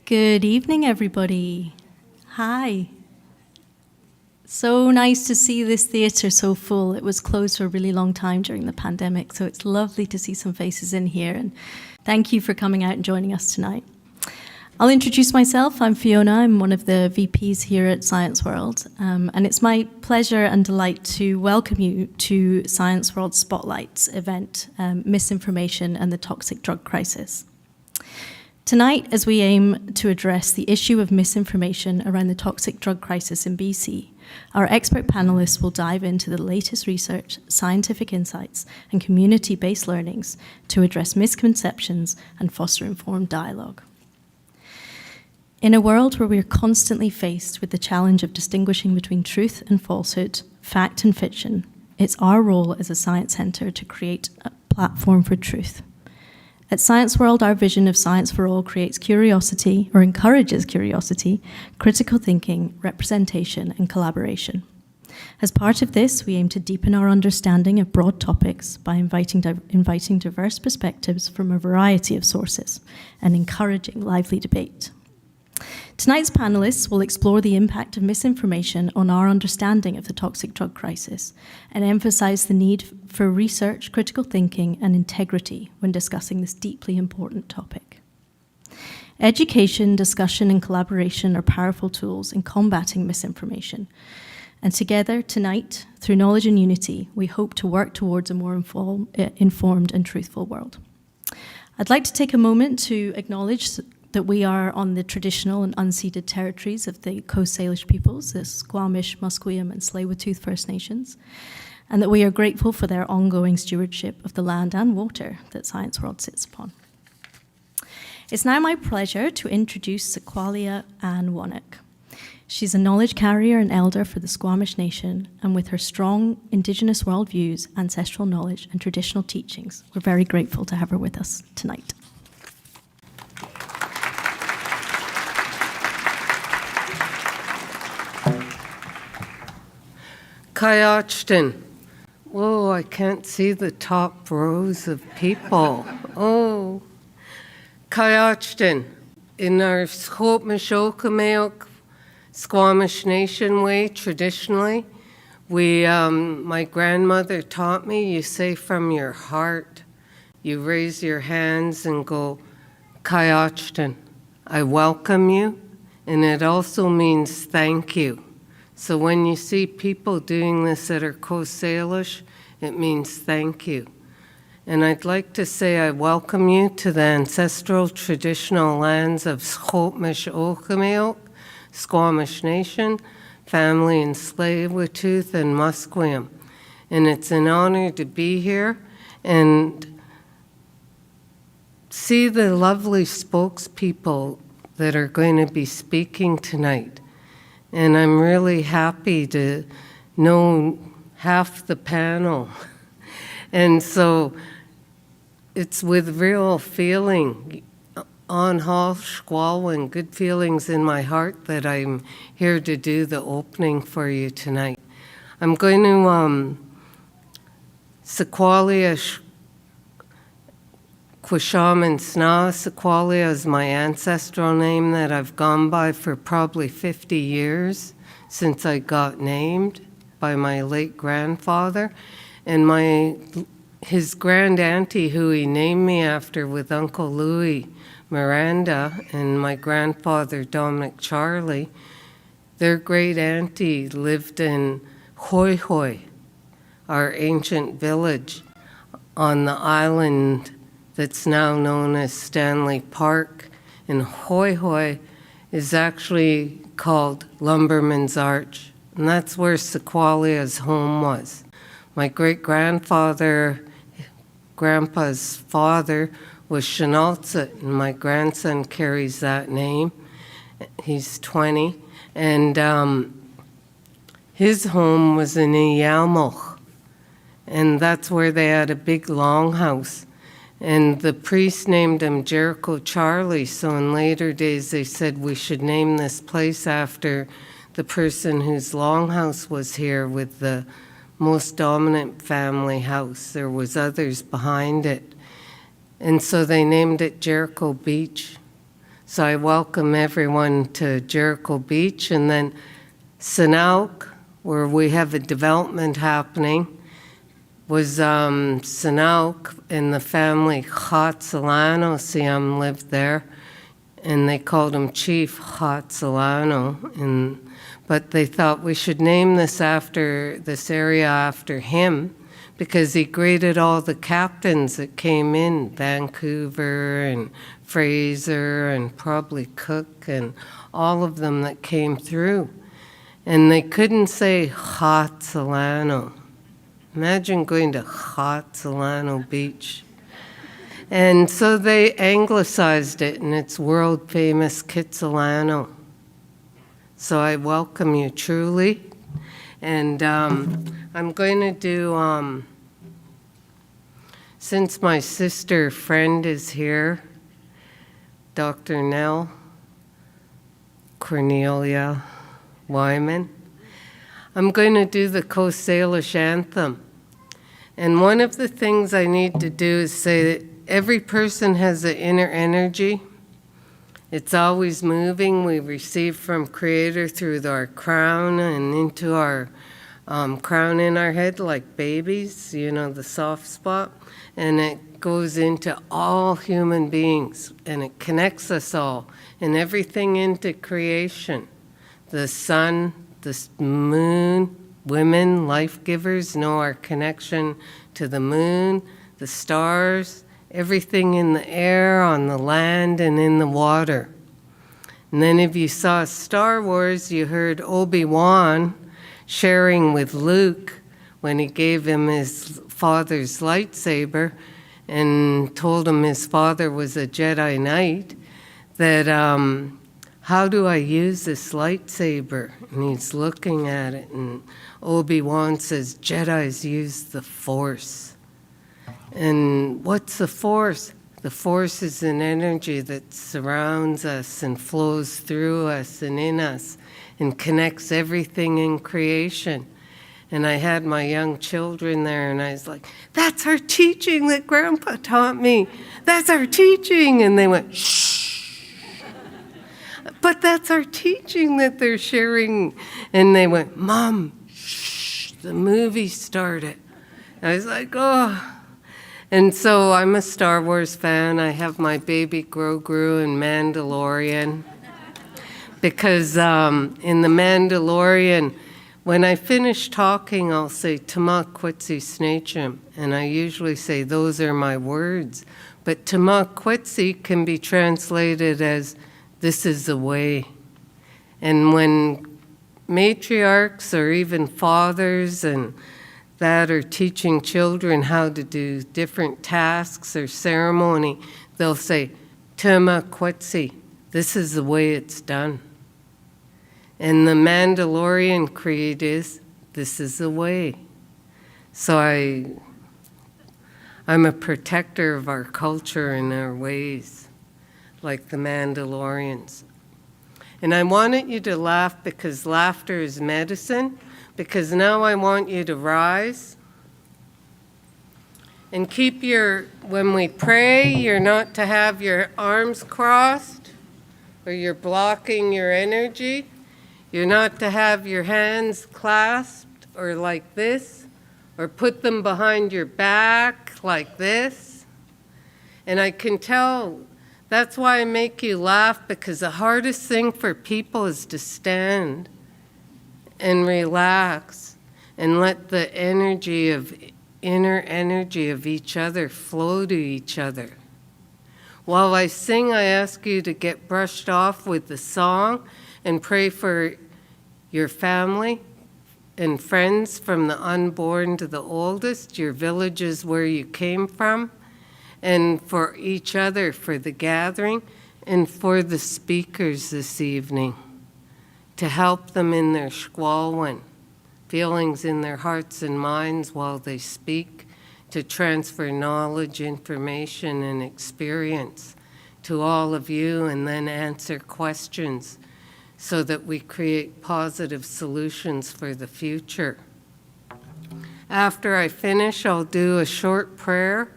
Good evening, everybody. Hi. So nice to see this theatre so full. It was closed for a really long time during the pandemic, so it's lovely to see some faces in here, and thank you for coming out and joining us tonight. I'll introduce myself. I'm Fiona. I'm one of the VPs here at Science World, and it's my pleasure and delight to welcome you to Science World Spotlight's event, Misinformation and the Toxic Drug Crisis. Tonight, as we aim to address the issue of misinformation around the toxic drug crisis in BC, our expert panelists will dive into the latest research, scientific insights, and community-based learnings to address misconceptions and foster informed dialogue. In a world where we are constantly faced with the challenge of distinguishing between truth and falsehood, fact and fiction, it's our role as a science centre to create a platform for truth. At Science World, our vision of Science for All creates curiosity, or encourages curiosity, critical thinking, representation, and collaboration. As part of this, we aim to deepen our understanding of broad topics by inviting diverse perspectives from a variety of sources and encouraging lively debate. Tonight's panelists will explore the impact of misinformation on our understanding of the toxic drug crisis and emphasize the need for research, critical thinking, and integrity when discussing this deeply important topic. Education, discussion, and collaboration are powerful tools in combating misinformation. And together, tonight, through knowledge and unity, we hope to work towards a more informed and truthful world. I'd like to take a moment to acknowledge that we are on the traditional and unceded territories of the Coast Salish peoples, the Squamish, Musqueam, and Tsleil-Waututh First Nations, and that we are grateful for their ongoing stewardship of the land and water that Science World sits upon. It's now my pleasure to introduce Sequoia Ann Wannock. She's a knowledge carrier and elder for the Squamish Nation, and with her strong Indigenous worldviews, ancestral knowledge, and traditional teachings, we're very grateful to have her with us tonight. Kayachton. Whoa, I can't see the top rows of people. Oh. Kayachton. In our Squamish Squamish Nation way, traditionally, my grandmother taught me, you say from your heart, you raise your hands and go, Kayachton, I welcome you, and it also means thank you. So when you see people doing this that are Coast Salish, it means thank you. And I'd like to say I welcome you to the ancestral traditional lands of Squamish Squamish Nation, family in Tsleil-Waututh and Musqueam. And it's an honor to be here and see the lovely spokespeople that are going to be speaking tonight. And I'm really happy to know half the panel. And so it's with real feeling, on squall and good feelings in my heart that I'm here to do the opening for you tonight. I'm going to Sequoia Quishaman Sna. Sequoia is my ancestral name that I've gone by for probably 50 years since I got named by my late grandfather. And his grand auntie, who he named me after with Uncle Louis Miranda and my grandfather Dominic Charlie, their great auntie lived in Hoi Hoi, our ancient village on the island that's now known as Stanley Park. And Hoi Hoi is actually called Lumberman's Arch, and that's where Sequoia's home was. My great-grandfather, Grandpa's father, was Chenaltzit, and my grandson carries that name. He's 20, and his home was in Iyamalch, and that's where they had a big longhouse. And the priest named him Jericho Charlie, so in later days they said we should name this place after the person whose longhouse was here with the most dominant family house. There was others behind it. And so they named it Jericho Beach. So I welcome everyone to Jericho Beach, and then Sinauk, where we have a development happening, was Sinauk, and the family Hatsalano Siam lived there, and they called him Chief Hatsalano, but they thought we should name this area after him, because he greeted all the captains that came in, Vancouver and Fraser and probably Cook and all of them that came through. And they couldn't say Hatsalano. Imagine going to Hatsalano Beach. And so they anglicized it, and it's world famous Kitsilano. So I welcome you truly. And I'm going to do, since my sister friend is here, Dr. Nell Cornelia Wyman, I'm going to do the Coast Salish anthem. And one of the things I need to do is say that every person has an inner energy. It's always moving. We receive from Creator through our crown and into our crown in our head like babies, the soft spot. And it goes into all human beings, and it connects us all and everything into creation. The sun, the moon, women, life givers know our connection to the moon, the stars, everything in the air, on the land, and in the water. And then if you saw Star Wars, you heard Obi-Wan sharing with Luke when he gave him his father's lightsaber and told him his father was a Jedi Knight, that how do I use this lightsaber? And he's looking at it, and Obi-Wan says, Jedis use the Force. And what's the Force? The Force is an energy that surrounds us and flows through us and in us and connects everything in creation. And I had my young children there, and I was like, that's our teaching that Grandpa taught me. That's our teaching. And they went, shh. But that's our teaching that they're sharing. And they went, Mom, shh, the movie started. I was like, oh. And so I'm a Star Wars fan. I have my baby Grogu and Mandalorian. Because in the Mandalorian, when I finish talking, I'll say, Tama Kwetsi Snachim, and I usually say, those are my words. But Tama Kwetsi can be translated as, this is the way. And when matriarchs or even fathers and that are teaching children how to do different tasks or ceremony, they'll say, Tama Kwetsi, this is the way it's done. And the Mandalorian creed is, this is the way. So I'm a protector of our culture and our ways, like the Mandalorians. And I wanted you to laugh because laughter is medicine, because now I want you to rise and keep when we pray, you're not to have your arms crossed or you're blocking your energy. You're not to have your hands clasped or like this, or put them behind your back like this. And I can tell, that's why I make you laugh, because the hardest thing for people is to stand and relax and let the inner energy of each other flow to each other. While I sing, I ask you to get brushed off with the song and pray for your family and friends, from the unborn to the oldest, your villages where you came from, and for each other, for the gathering, and for the speakers this evening, to help them in their squalwin, feelings in their hearts and minds while they speak, to transfer knowledge, information, and experience to all of you, and then answer questions so that we create positive solutions for the future. After I finish, I'll do a short prayer,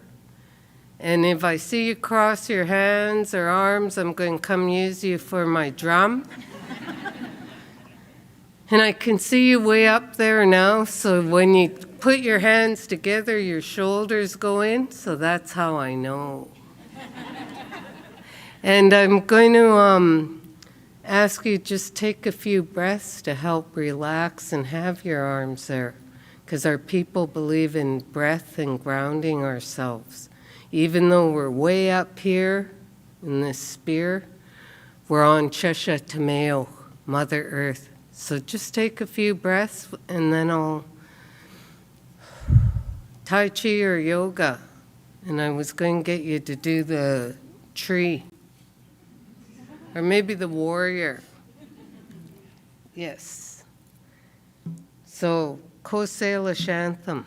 And if I see you cross your hands or arms, I'm going to come use you for my drum. And I can see you way up there now, so when you put your hands together, your shoulders go in, so that's how I know. And I'm going to ask you just take a few breaths to help relax and have your arms there, because our people believe in breath and grounding ourselves. Even though we're way up here in this sphere, we're on Chesha Tameo, Mother Earth. So just take a few breaths, and then I'll Tai Chi or yoga. And I was going to get you to do the tree, or maybe the warrior. Yes. So, Kosela Shantam.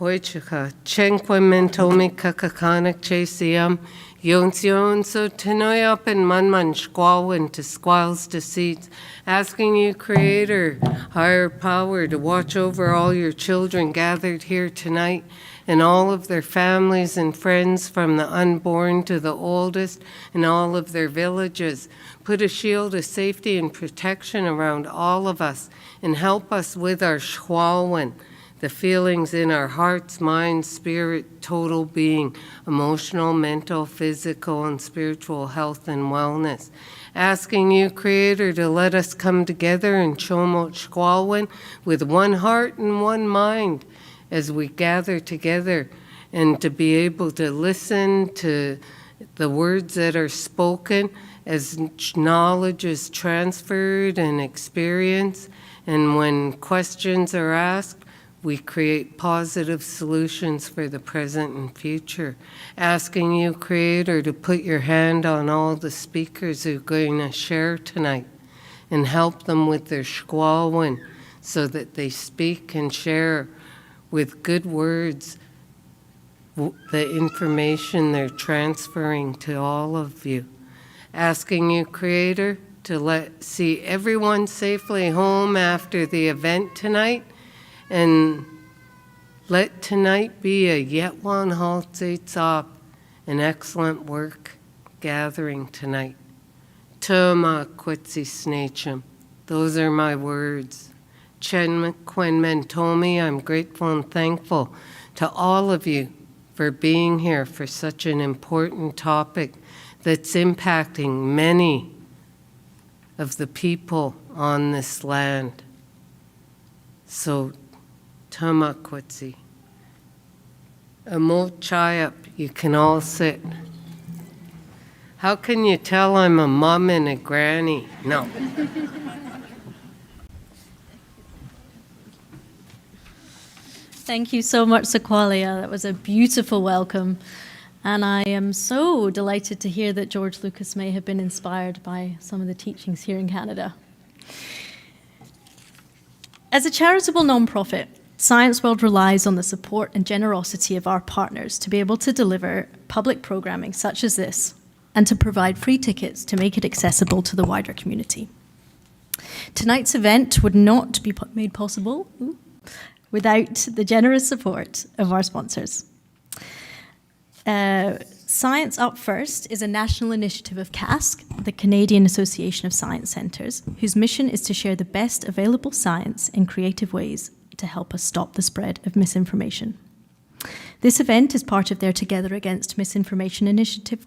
Hoichika, Chenkwa Mentomi Kakakanak Chasiam, Yonsion so Tenoyop and Manman Squalwin to squalls deceits, asking you, Creator, higher power, to watch over all your children gathered here tonight and all of their families and friends from the unborn to the oldest and all of their villages. Put a shield of safety and protection around all of us and help us with our Squalwin, the feelings in our hearts, minds, spirit, total being, emotional, mental, physical, and spiritual health and wellness. Asking you, Creator, to let us come together in Chomot Squalwin with one heart and one mind as we gather together, and to be able to listen to the words that are spoken as knowledge is transferred and experienced, and when questions are asked, we create positive solutions for the present and future. Asking you, Creator, to put your hand on all the speakers who are going to share tonight and help them with their Squalwin so that they speak and share with good words the information they're transferring to all of you. Asking you, Creator, to see everyone safely home after the event tonight, and let tonight be a yet one haltzates op, an excellent work gathering tonight. Tuma quitsi snachum. Those are my words. Chen Quen Mentomi, I'm grateful and thankful to all of you for being here for such an important topic that's impacting many of the people on this land. So, Tama Kwetsi. Amot Chayap, you can all sit. How can you tell I'm a mom and a granny? No. Thank you so much, Sequalia. That was a beautiful welcome. And I am so delighted to hear that George Lucas may have been inspired by some of the teachings here in Canada. As a charitable nonprofit, Science World relies on the support and generosity of our partners to be able to deliver public programming such as this and to provide free tickets to make it accessible to the wider community. Tonight's event would not be made possible without the generous support of our sponsors. Science Up First is a national initiative of CASC, the Canadian Association of Science Centres, whose mission is to share the best available science in creative ways to help us stop the spread of misinformation. This event is part of their Together Against Misinformation initiative,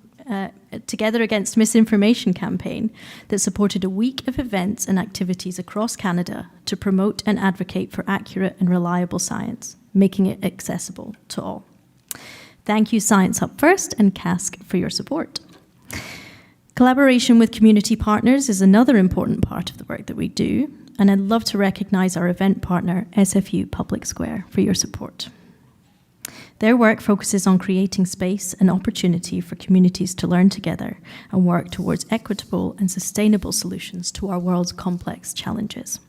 Together Against Misinformation campaign that supported a week of events and activities across Canada to promote and advocate for accurate and reliable science, making it accessible to all. Thank you, Science Up First and CASC, for your support. Collaboration with community partners is another important part of the work that we do, and I'd love to recognise our event partner, SFU Public Square, for your support. Their work focuses on creating space and opportunity for communities to learn together and work towards equitable and sustainable solutions to our world's complex challenges.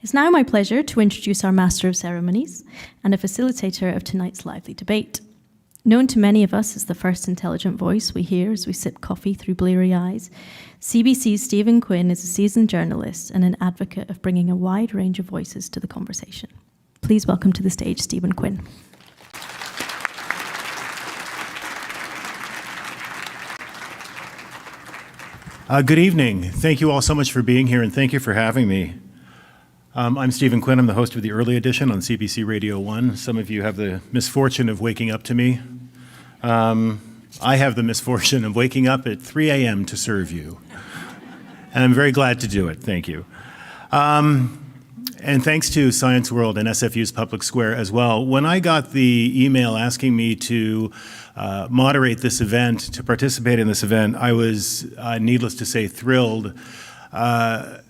It's now my pleasure to introduce our Master of Ceremonies and a facilitator of tonight's lively debate. Known to many of us as the first intelligent voice we hear as we sip coffee through bleary eyes, CBC's Stephen Quinn is a seasoned journalist and an advocate of bringing a wide range of voices to the conversation. Please welcome to the stage Stephen Quinn. Good evening. Thank you all so much for being here, and thank you for having me. I'm Stephen Quinn. I'm the host of the Early Edition on CBC Radio 1. Some of you have the misfortune of waking up to me. I have the misfortune of waking up at 3 a.m. to serve you. And I'm very glad to do it. Thank you. And thanks to Science World and SFU's Public Square as well. When I got the email asking me to moderate this event, to participate in this event, I was, needless to say, thrilled.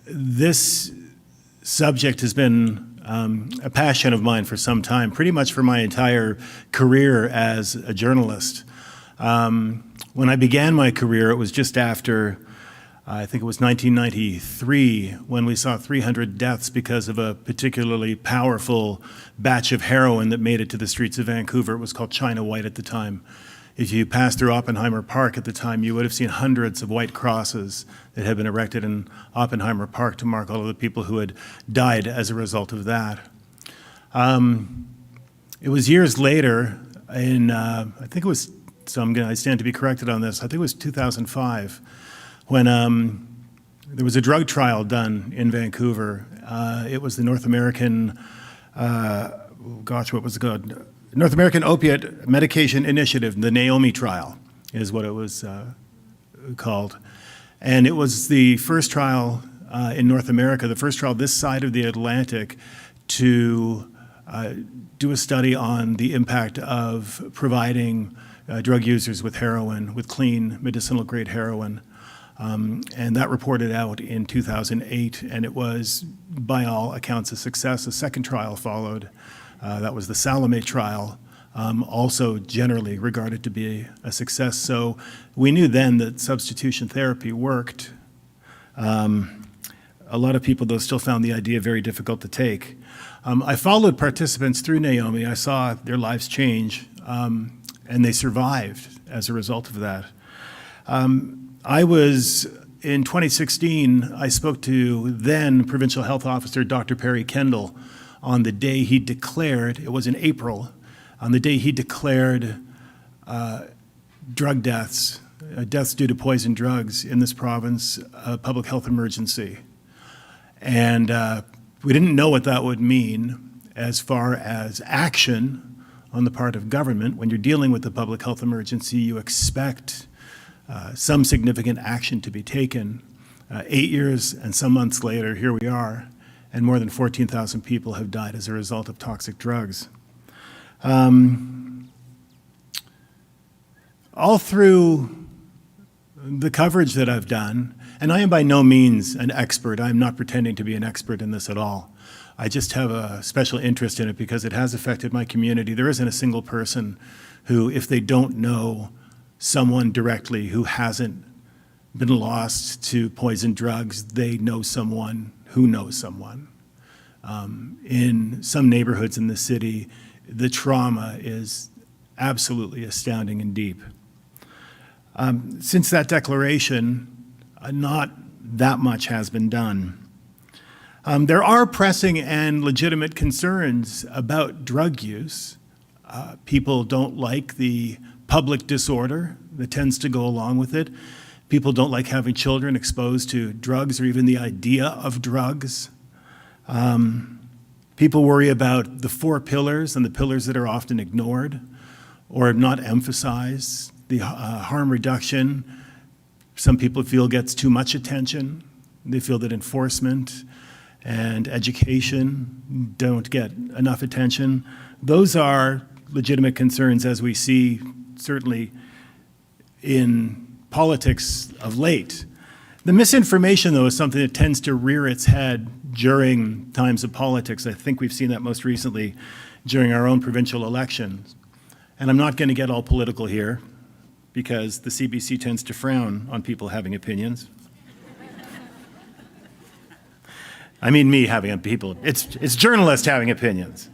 This subject has been a passion of mine for some time, pretty much for my entire career as a journalist. When I began my career, it was just after, I think it was 1993, when we saw 300 deaths because of a particularly powerful batch of heroin that made it to the streets of Vancouver. It was called China White at the time. If you passed through Oppenheimer Park at the time, you would have seen hundreds of white crosses that had been erected in Oppenheimer Park to mark all of the people who had died as a result of that. It was years later, in I think it was, I stand to be corrected on this, I think it was 2005, when there was a drug trial done in Vancouver. It was the North American, what was it called? North American Opiate Medication Initiative, the Naomi trial is what it was called. And it was the first trial in North America, the first trial this side of the Atlantic to do a study on the impact of providing drug users with heroin, with clean medicinal grade heroin. And that reported out in 2008, and it was, by all accounts, a success. A second trial followed. That was the Salome trial, also generally regarded to be a success. So we knew then that substitution therapy worked. A lot of people, though, still found the idea very difficult to take. I followed participants through Naomi. I saw their lives change, and they survived as a result of that. In 2016, I spoke to then Provincial Health Officer Dr. Perry Kendall on the day he declared, it was in April, on the day he declared drug deaths, deaths due to poison drugs in this province, a public health emergency. And we didn't know what that would mean as far as action on the part of government. When you're dealing with a public health emergency, you expect some significant action to be taken. 8 years and some months later, here we are, and more than 14,000 people have died as a result of toxic drugs. All through the coverage that I've done, and I am by no means an expert. I'm not pretending to be an expert in this at all. I just have a special interest in it because it has affected my community. There isn't a single person who, if they don't know someone directly who hasn't been lost to poison drugs, they know someone who knows someone. In some neighborhoods in the city, the trauma is absolutely astounding and deep. Since that declaration, not that much has been done. There are pressing and legitimate concerns about drug use. People don't like the public disorder that tends to go along with it. People don't like having children exposed to drugs or even the idea of drugs. People worry about the 4 pillars and the pillars that are often ignored or not emphasized. The harm reduction, some people feel gets too much attention. They feel that enforcement and education don't get enough attention. Those are legitimate concerns as we see certainly in politics of late. The misinformation, though, is something that tends to rear its head during times of politics. I think we've seen that most recently during our own provincial elections. And I'm not going to get all political here because the CBC tends to frown on people having opinions. I mean me having people. It's journalists having opinions.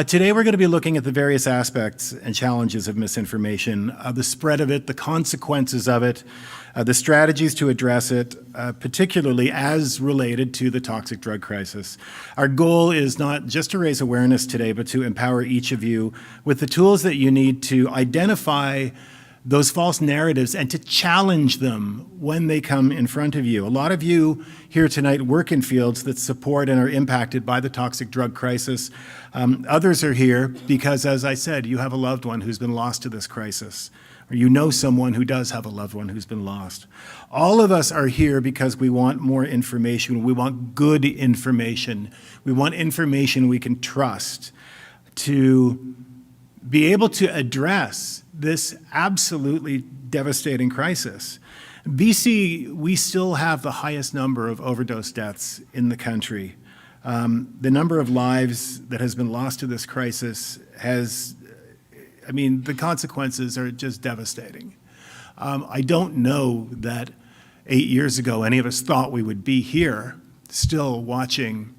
Today we're going to be looking at the various aspects and challenges of misinformation, the spread of it, the consequences of it, the strategies to address it, particularly as related to the toxic drug crisis. Our goal is not just to raise awareness today, but to empower each of you with the tools that you need to identify those false narratives and to challenge them when they come in front of you. A lot of you here tonight work in fields that support and are impacted by the toxic drug crisis. Others are here because, as I said, you have a loved one who's been lost to this crisis, or you know someone who does have a loved one who's been lost. All of us are here because we want more information. We want good information. We want information we can trust to be able to address this absolutely devastating crisis. BC, we still have the highest number of overdose deaths in the country. The number of lives that has been lost to this crisis the consequences are just devastating. I don't know that 8 years ago any of us thought we would be here still watching,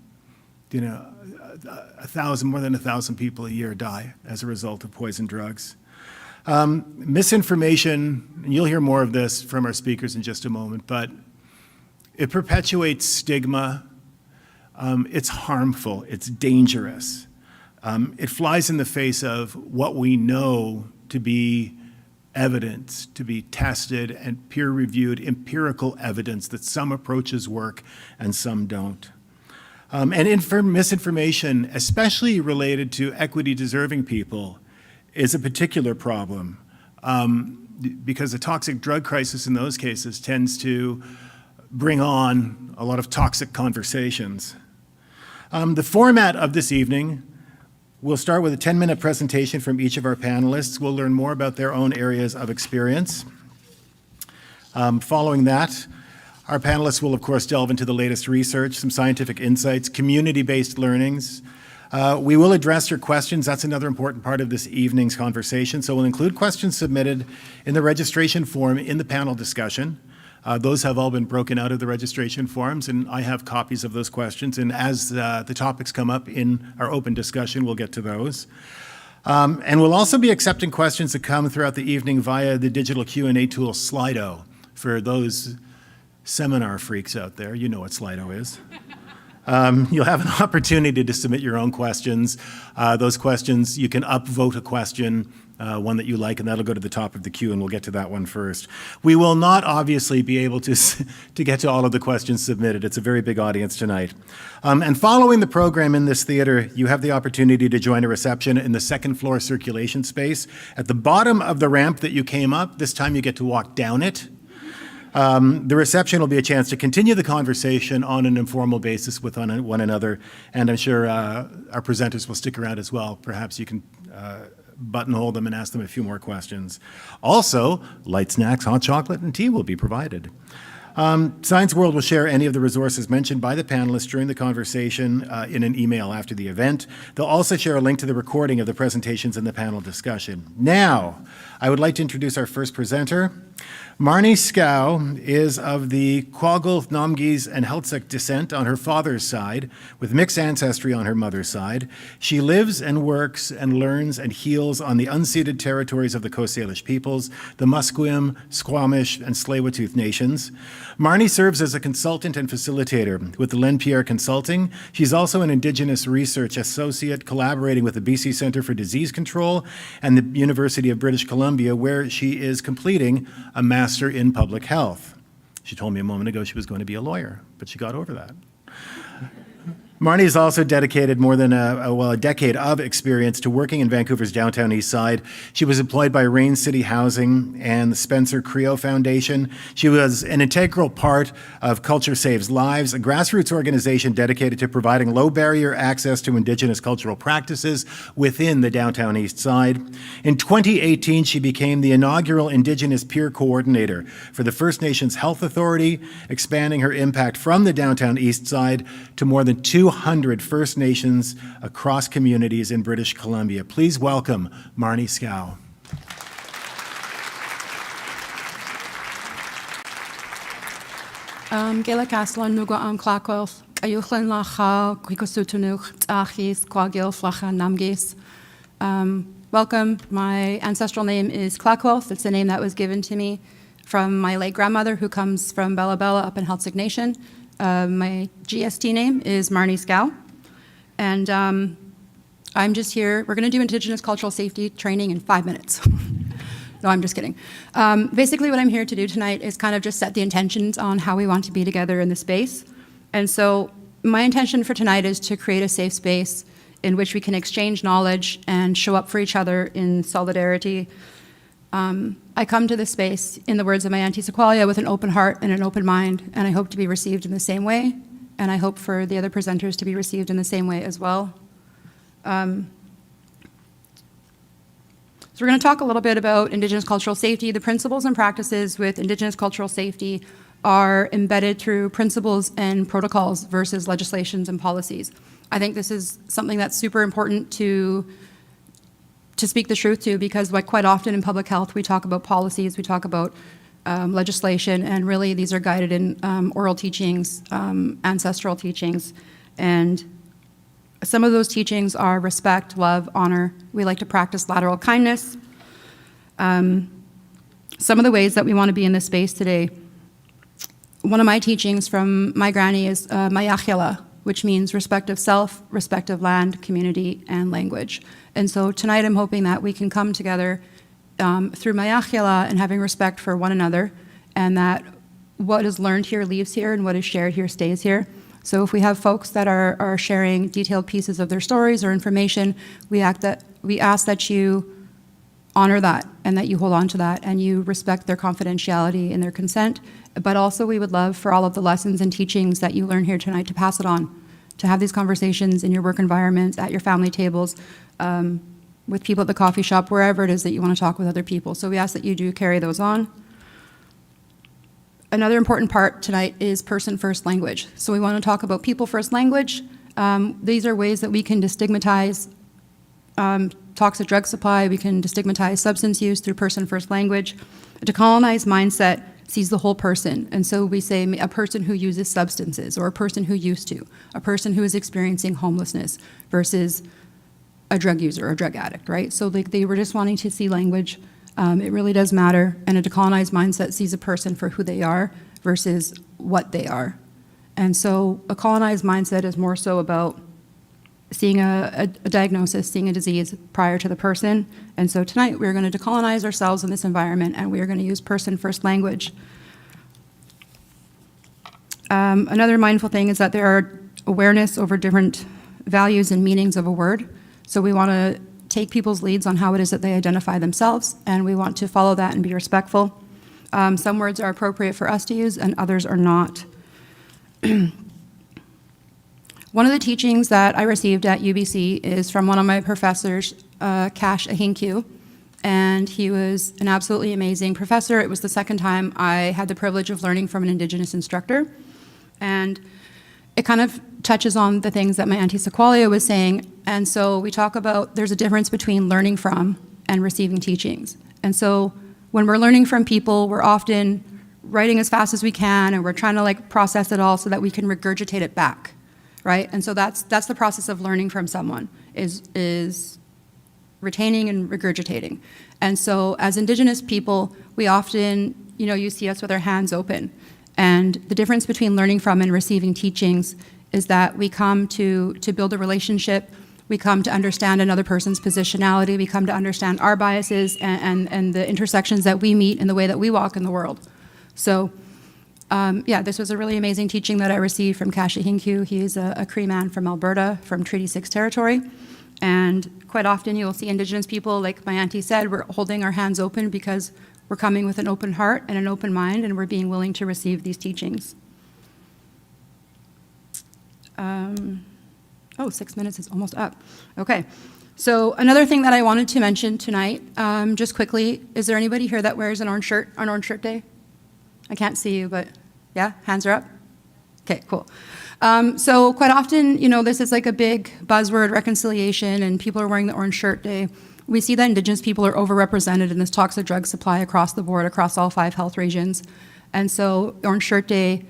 more than 1,000 people a year die as a result of poison drugs. Misinformation, and you'll hear more of this from our speakers in just a moment, but it perpetuates stigma. It's harmful, it's dangerous. It flies in the face of what we know to be evidence, to be tested and peer-reviewed empirical evidence that some approaches work and some don't. Misinformation, especially related to equity-deserving people, is a particular problem because the toxic drug crisis in those cases tends to bring on a lot of toxic conversations. The format of this evening, we'll start with a 10-minute presentation from each of our panelists. We'll learn more about their own areas of experience. Following that, our panelists will, of course, delve into the latest research, some scientific insights, community-based learnings. We will address your questions. That's another important part of this evening's conversation. So we'll include questions submitted in the registration form in the panel discussion. Those have all been broken out of the registration forms, and I have copies of those questions. And as the topics come up in our open discussion, we'll get to those. And we'll also be accepting questions that come throughout the evening via the digital Q&A tool Slido. For those seminar freaks out there, you know what Slido is. You'll have an opportunity to submit your own questions. Those questions, you can upvote a question, one that you like, and that'll go to the top of the queue, and we'll get to that one first. We will not obviously be able to get to all of the questions submitted. It's a very big audience tonight. And following the program in this theater, you have the opportunity to join a reception in the second floor circulation space. At the bottom of the ramp that you came up, this time you get to walk down it. The reception will be a chance to continue the conversation on an informal basis with one another, and I'm sure our presenters will stick around as well. Perhaps you can buttonhole them and ask them a few more questions. Also, light snacks, hot chocolate, and tea will be provided. Science World will share any of the resources mentioned by the panelists during the conversation in an email after the event. They'll also share a link to the recording of the presentations and the panel discussion. Now, I would like to introduce our first presenter. Marnie Scow is of the Kwaggle, Namgis, and Heiltsuk descent on her father's side, with mixed ancestry on her mother's side. She lives and works and learns and heals on the unceded territories of the Coast Salish peoples, the Musqueam, Squamish, and Tsleil-Waututh nations. Marnie serves as a consultant and facilitator with the Len Pierre Consulting. She's also an Indigenous Research Associate collaborating with the BC Centre for Disease Control and the University of British Columbia, where she is completing a Master in Public Health. She told me a moment ago she was going to be a lawyer, but she got over that. Marnie has also dedicated more than a decade of experience to working in Vancouver's downtown east side. She was employed by Rain City Housing and the Spencer Creo Foundation. She was an integral part of Culture Saves Lives, a grassroots organization dedicated to providing low-barrier access to Indigenous cultural practices within the downtown east side. In 2018, she became the inaugural Indigenous Peer Coordinator for the First Nations Health Authority, expanding her impact from the downtown east side to more than 200 First Nations across communities in British Columbia. Please welcome Marnie Scow. Gela Caslan Nuga am Clakwelf, Ayuchlan Lacha, Quikosutunuch, Achis, Quagil, Flacha, Namgis. Welcome. My ancestral name is Clakwelf. It's a name that was given to me from my late grandmother, who comes from Bella Bella up in Heiltsuk Nation. My GST name is Marnie Scow, and I'm just here. We're going to do Indigenous cultural safety training in 5 minutes. No, I'm just kidding. Basically, what I'm here to do tonight is kind of just set the intentions on how we want to be together in the space. And so my intention for tonight is to create a safe space in which we can exchange knowledge and show up for each other in solidarity. I come to this space, in the words of my Auntie Sequoia, with an open heart and an open mind, and I hope to be received in the same way, and I hope for the other presenters to be received in the same way as well. So we're going to talk a little bit about Indigenous cultural safety. The principles and practices with Indigenous cultural safety are embedded through principles and protocols versus legislations and policies. I think this is something that's super important to speak the truth to, because quite often in public health we talk about policies, we talk about legislation, and really these are guided in oral teachings, ancestral teachings, and some of those teachings are respect, love, honor. We like to practice lateral kindness. Some of the ways that we want to be in this space today, one of my teachings from my granny is mayachela, which means respect of self, respect of land, community, and language. And so tonight I'm hoping that we can come together through mayachela and having respect for one another, and that what is learned here leaves here and what is shared here stays here. So if we have folks that are sharing detailed pieces of their stories or information, we ask that you honor that and that you hold on to that and you respect their confidentiality and their consent. But also we would love for all of the lessons and teachings that you learn here tonight to pass it on, to have these conversations in your work environments, at your family tables, with people at the coffee shop, wherever it is that you want to talk with other people. So we ask that you do carry those on. Another important part tonight is person-first language. So we want to talk about people-first language. These are ways that we can destigmatize toxic drug supply. We can destigmatize substance use through person-first language. A decolonized mindset sees the whole person. And so we say a person who uses substances, or a person who used to, a person who is experiencing homelessness versus a drug user or a drug addict, right? So they were just wanting to see language. It really does matter. And a decolonized mindset sees a person for who they are versus what they are. And so a colonized mindset is more so about seeing a diagnosis, seeing a disease prior to the person. And so tonight we're going to decolonize ourselves in this environment, and we are going to use person-first language. Another mindful thing is that there are awareness over different values and meanings of a word. So we want to take people's leads on how it is that they identify themselves, and we want to follow that and be respectful. Some words are appropriate for us to use, and others are not. One of the teachings that I received at UBC is from one of my professors, Cash Ahinkyu, and he was an absolutely amazing professor. It was the second time I had the privilege of learning from an Indigenous instructor, and it kind of touches on the things that my Auntie Sequalia was saying. And so we talk about there's a difference between learning from and receiving teachings. And so when we're learning from people, we're often writing as fast as we can, and we're trying to like process it all so that we can regurgitate it back. Right? And so that's the process of learning from someone, is retaining and regurgitating. And so as Indigenous people, we often, you see us with our hands open. And the difference between learning from and receiving teachings is that we come to build a relationship, we come to understand another person's positionality, we come to understand our biases and the intersections that we meet in the way that we walk in the world. So this was a really amazing teaching that I received from Kashi Hinkyu. He's a Cree man from Alberta, from Treaty 6 territory. And quite often you'll see Indigenous people, like my auntie said, we're holding our hands open because we're coming with an open heart and an open mind, and we're being willing to receive these teachings. 6 minutes is almost up. Okay. So another thing that I wanted to mention tonight, just quickly, is there anybody here that wears an orange shirt on Orange Shirt Day? I can't see you, but yeah, hands are up? Okay, cool. So quite often, this is like a big buzzword, reconciliation, and people are wearing the Orange Shirt Day. We see that Indigenous people are overrepresented in this toxic drug supply across the board, across all 5 health regions. And so Orange Shirt Day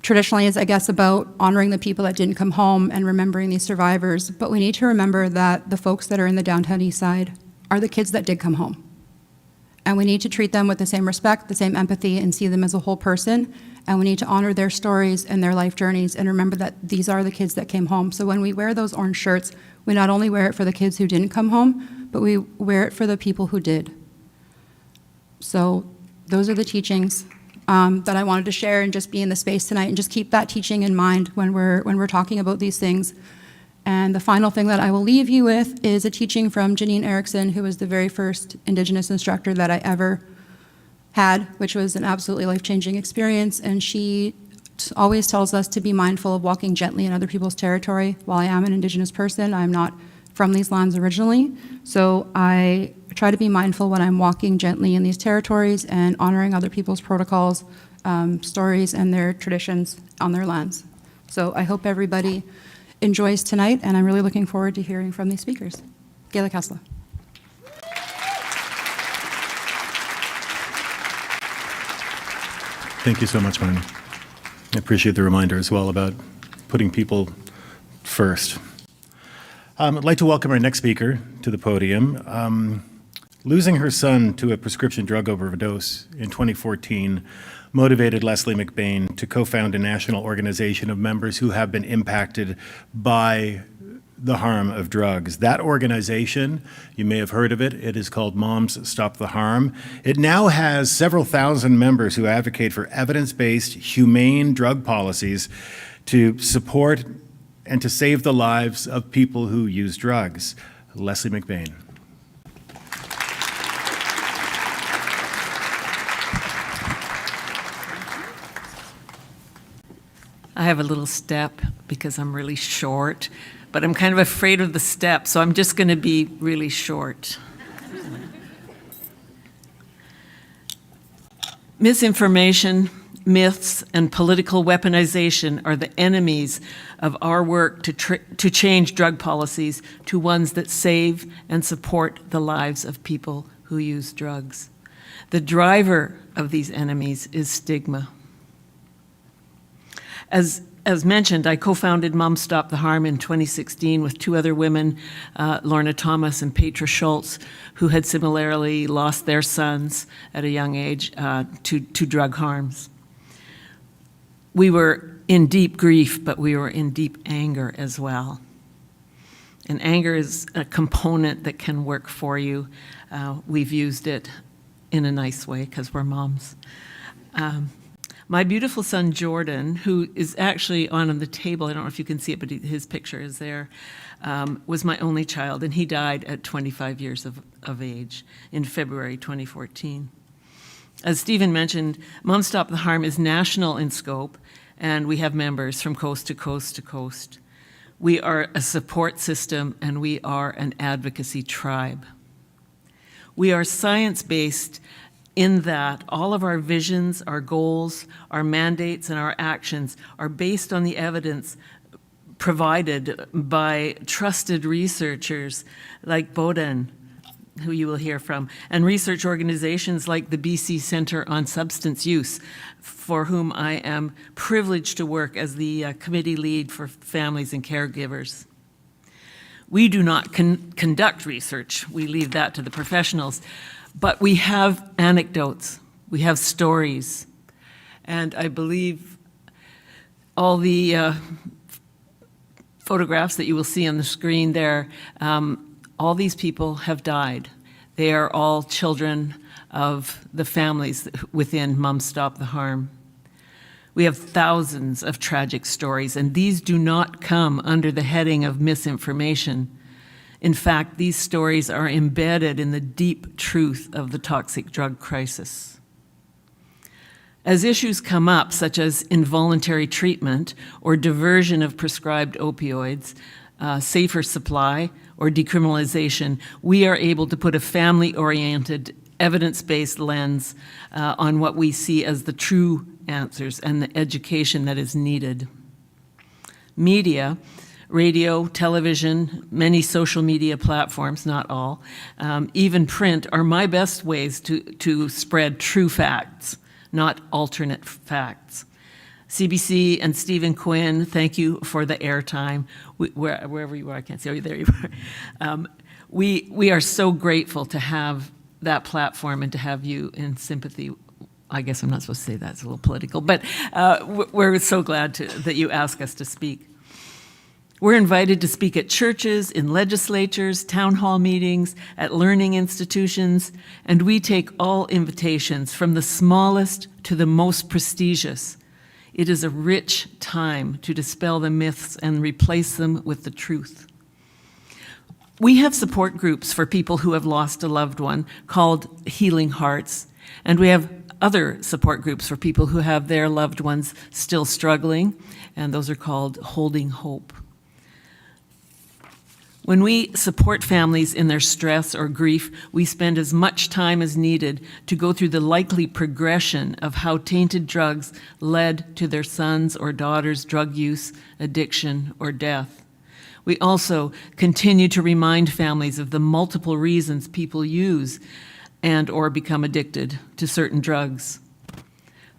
traditionally is, I guess, about honoring the people that didn't come home and remembering these survivors. But we need to remember that the folks that are in the downtown east side are the kids that did come home. And we need to treat them with the same respect, the same empathy, and see them as a whole person. And we need to honor their stories and their life journeys and remember that these are the kids that came home. So when we wear those orange shirts, we not only wear it for the kids who didn't come home, but we wear it for the people who did. So those are the teachings that I wanted to share and just be in the space tonight, and just keep that teaching in mind when we're talking about these things. And the final thing that I will leave you with is a teaching from Janine Erickson, who was the very first Indigenous instructor that I ever had, which was an absolutely life-changing experience. And she always tells us to be mindful of walking gently in other people's territory. While I am an Indigenous person, I'm not from these lands originally. So I try to be mindful when I'm walking gently in these territories and honoring other people's protocols, stories, and their traditions on their lands. So I hope everybody enjoys tonight, and I'm really looking forward to hearing from these speakers. Gaila Kasla. Thank you so much, Marnie. I appreciate the reminder as well about putting people first. I'd like to welcome our next speaker to the podium. Losing her son to a prescription drug overdose in 2014 motivated Leslie McBain to co-found a national organization of members who have been impacted by the harm of drugs. That organization, you may have heard of it, it is called Moms Stop the Harm. It now has several thousand members who advocate for evidence-based, humane drug policies to support and to save the lives of people who use drugs. Leslie McBain. I have a little step because I'm really short, but I'm kind of afraid of the step, so I'm just going to be really short. Misinformation, myths, and political weaponization are the enemies of our work to change drug policies to ones that save and support the lives of people who use drugs. The driver of these enemies is stigma. As mentioned, I co-founded Moms Stop the Harm in 2016 with two other women, Lorna Thomas and Petra Schultz, who had similarly lost their sons at a young age to drug harms. We were in deep grief, but we were in deep anger as well. And anger is a component that can work for you. We've used it in a nice way because we're moms. My beautiful son, Jordan, who is actually on the table, I don't know if you can see it, but his picture is there, was my only child, and he died at 25 years of age in February 2014. As Stephen mentioned, Moms Stop the Harm is national in scope, and we have members from coast to coast to coast. We are a support system, and we are an advocacy tribe. We are science-based in that all of our visions, our goals, our mandates, and our actions are based on the evidence provided by trusted researchers like Boden, who you will hear from, and research organizations like the BC Centre on Substance Use, for whom I am privileged to work as the committee lead for families and caregivers. We do not conduct research. We leave that to the professionals. But we have anecdotes, we have stories, and I believe all the photographs that you will see on the screen there, all these people have died. They are all children of the families within Moms Stop the Harm. We have thousands of tragic stories, and these do not come under the heading of misinformation. In fact, these stories are embedded in the deep truth of the toxic drug crisis. As issues come up, such as involuntary treatment or diversion of prescribed opioids, safer supply, or decriminalization, we are able to put a family-oriented, evidence-based lens on what we see as the true answers and the education that is needed. Media, radio, television, many social media platforms, not all, even print, are my best ways to spread true facts, not alternate facts. CBC and Stephen Quinn, thank you for the airtime. Wherever you are, I can't see. Oh, there you are. We are so grateful to have that platform and to have you in sympathy. I guess I'm not supposed to say that, it's a little political, but we're so glad that you ask us to speak. We're invited to speak at churches, in legislatures, town hall meetings, at learning institutions, and we take all invitations from the smallest to the most prestigious. It is a rich time to dispel the myths and replace them with the truth. We have support groups for people who have lost a loved one called Healing Hearts, and we have other support groups for people who have their loved ones still struggling, and those are called Holding Hope. When we support families in their stress or grief, we spend as much time as needed to go through the likely progression of how tainted drugs led to their sons' or daughters' drug use, addiction, or death. We also continue to remind families of the multiple reasons people use and or become addicted to certain drugs.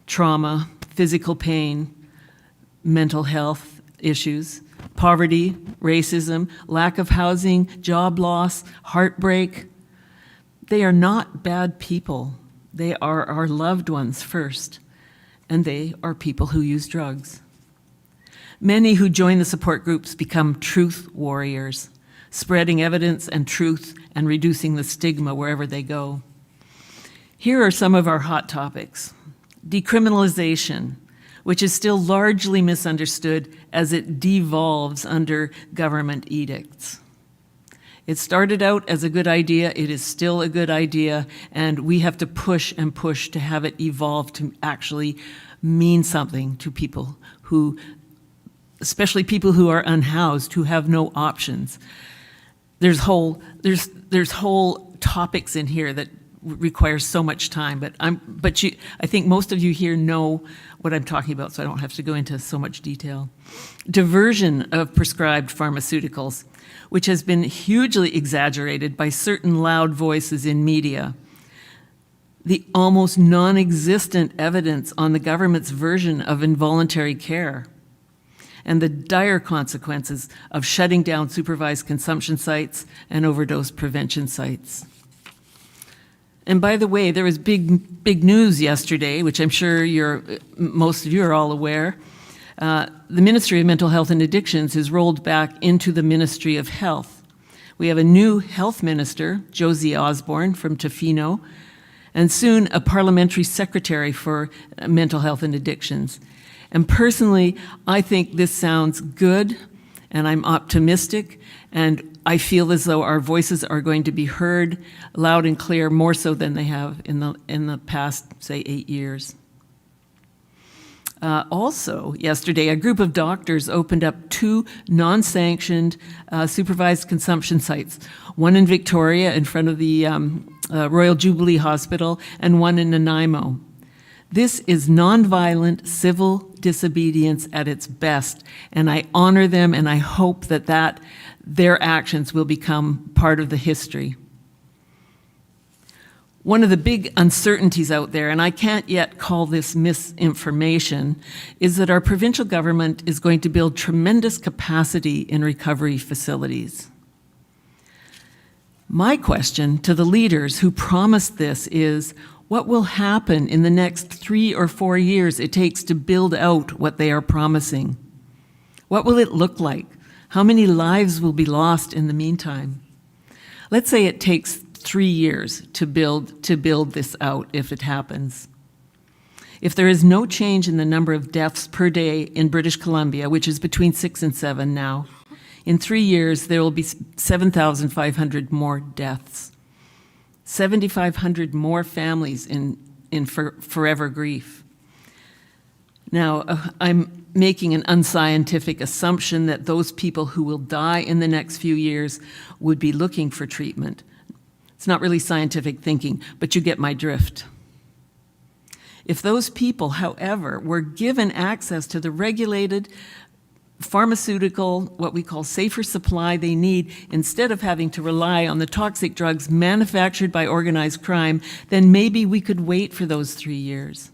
Trauma, physical pain, mental health issues, poverty, racism, lack of housing, job loss, heartbreak. They are not bad people. They are our loved ones first, and they are people who use drugs. Many who join the support groups become truth warriors, spreading evidence and truth and reducing the stigma wherever they go. Here are some of our hot topics. Decriminalization, which is still largely misunderstood as it devolves under government edicts. It started out as a good idea, it is still a good idea, and we have to push and push to have it evolve to actually mean something to people who, especially people who are unhoused, who have no options. There's whole topics in here that requires so much time, I think most of you here know what I'm talking about, so I don't have to go into so much detail. Diversion of prescribed pharmaceuticals, which has been hugely exaggerated by certain loud voices in media. the almost non-existent evidence on the government's version of involuntary care, and the dire consequences of shutting down supervised consumption sites and overdose prevention sites. And by the way, there was big news yesterday, which I'm sure most of you are all aware. The Ministry of Mental Health and Addictions is rolled back into the Ministry of Health. We have a new health minister, Josie Osborne from Tofino, and soon a parliamentary secretary for mental health and addictions. And personally, I think this sounds good, and I'm optimistic, and I feel as though our voices are going to be heard loud and clear, more so than they have in the past, say, 8 years. Also, yesterday, a group of doctors opened up 2 non-sanctioned supervised consumption sites, one in Victoria in front of the Royal Jubilee Hospital and one in Nanaimo. This is nonviolent civil disobedience at its best, and I honor them, and I hope that their actions will become part of the history. One of the big uncertainties out there, and I can't yet call this misinformation, is that our provincial government is going to build tremendous capacity in recovery facilities. My question to the leaders who promised this is, what will happen in the next 3 or 4 years it takes to build out what they are promising? What will it look like? How many lives will be lost in the meantime? Let's say it takes 3 years to build this out if it happens. If there is no change in the number of deaths per day in British Columbia, which is between 6 and 7 now, in 3 years there will be 7,500 more deaths. 7,500 more families in forever grief. Now, I'm making an unscientific assumption that those people who will die in the next few years would be looking for treatment. It's not really scientific thinking, but you get my drift. If those people, however, were given access to the regulated pharmaceutical, what we call safer supply they need, instead of having to rely on the toxic drugs manufactured by organized crime, then maybe we could wait for those 3 years.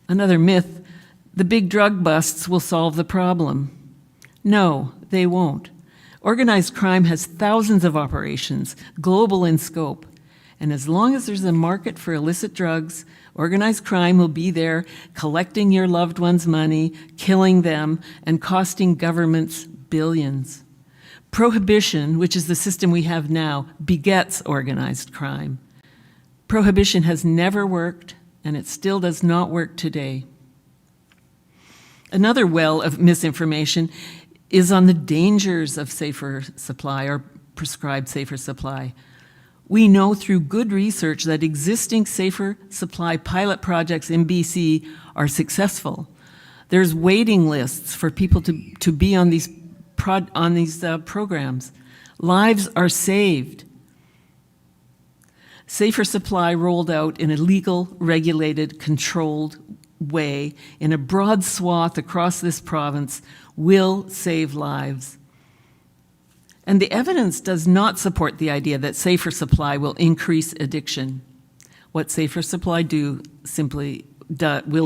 Another myth, the big drug busts will solve the problem. No, they won't. Organized crime has thousands of operations, global in scope. And as long as there's a market for illicit drugs, organized crime will be there collecting your loved one's money, killing them, and costing governments billions. Prohibition, which is the system we have now, begets organized crime. Prohibition has never worked, and it still does not work today. Another well of misinformation is on the dangers of safer supply or prescribed safer supply. We know through good research that existing safer supply pilot projects in BC are successful. There's waiting lists for people to be on these programs. Lives are saved. Safer supply rolled out in a legal, regulated, controlled way in a broad swath across this province will save lives. And the evidence does not support the idea that safer supply will increase addiction. What safer supply will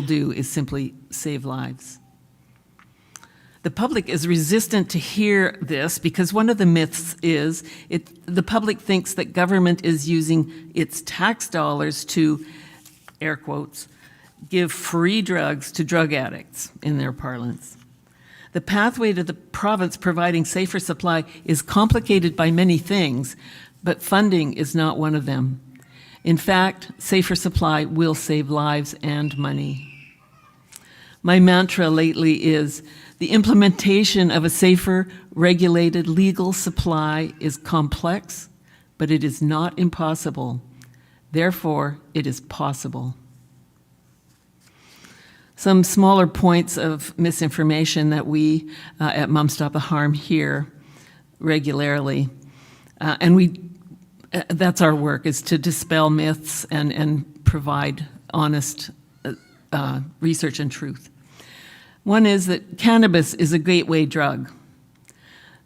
do is simply save lives. The public is resistant to hear this because one of the myths is the public thinks that government is using its tax dollars to, air quotes, give free drugs to drug addicts, in their parlance. The pathway to the province providing safer supply is complicated by many things, but funding is not one of them. In fact, safer supply will save lives and money. My mantra lately is, the implementation of a safer, regulated, legal supply is complex, but it is not impossible. Therefore, it is possible. Some smaller points of misinformation that we at Mum Stop the Harm hear regularly. That's our work, is to dispel myths and provide honest research and truth. One is that cannabis is a gateway drug.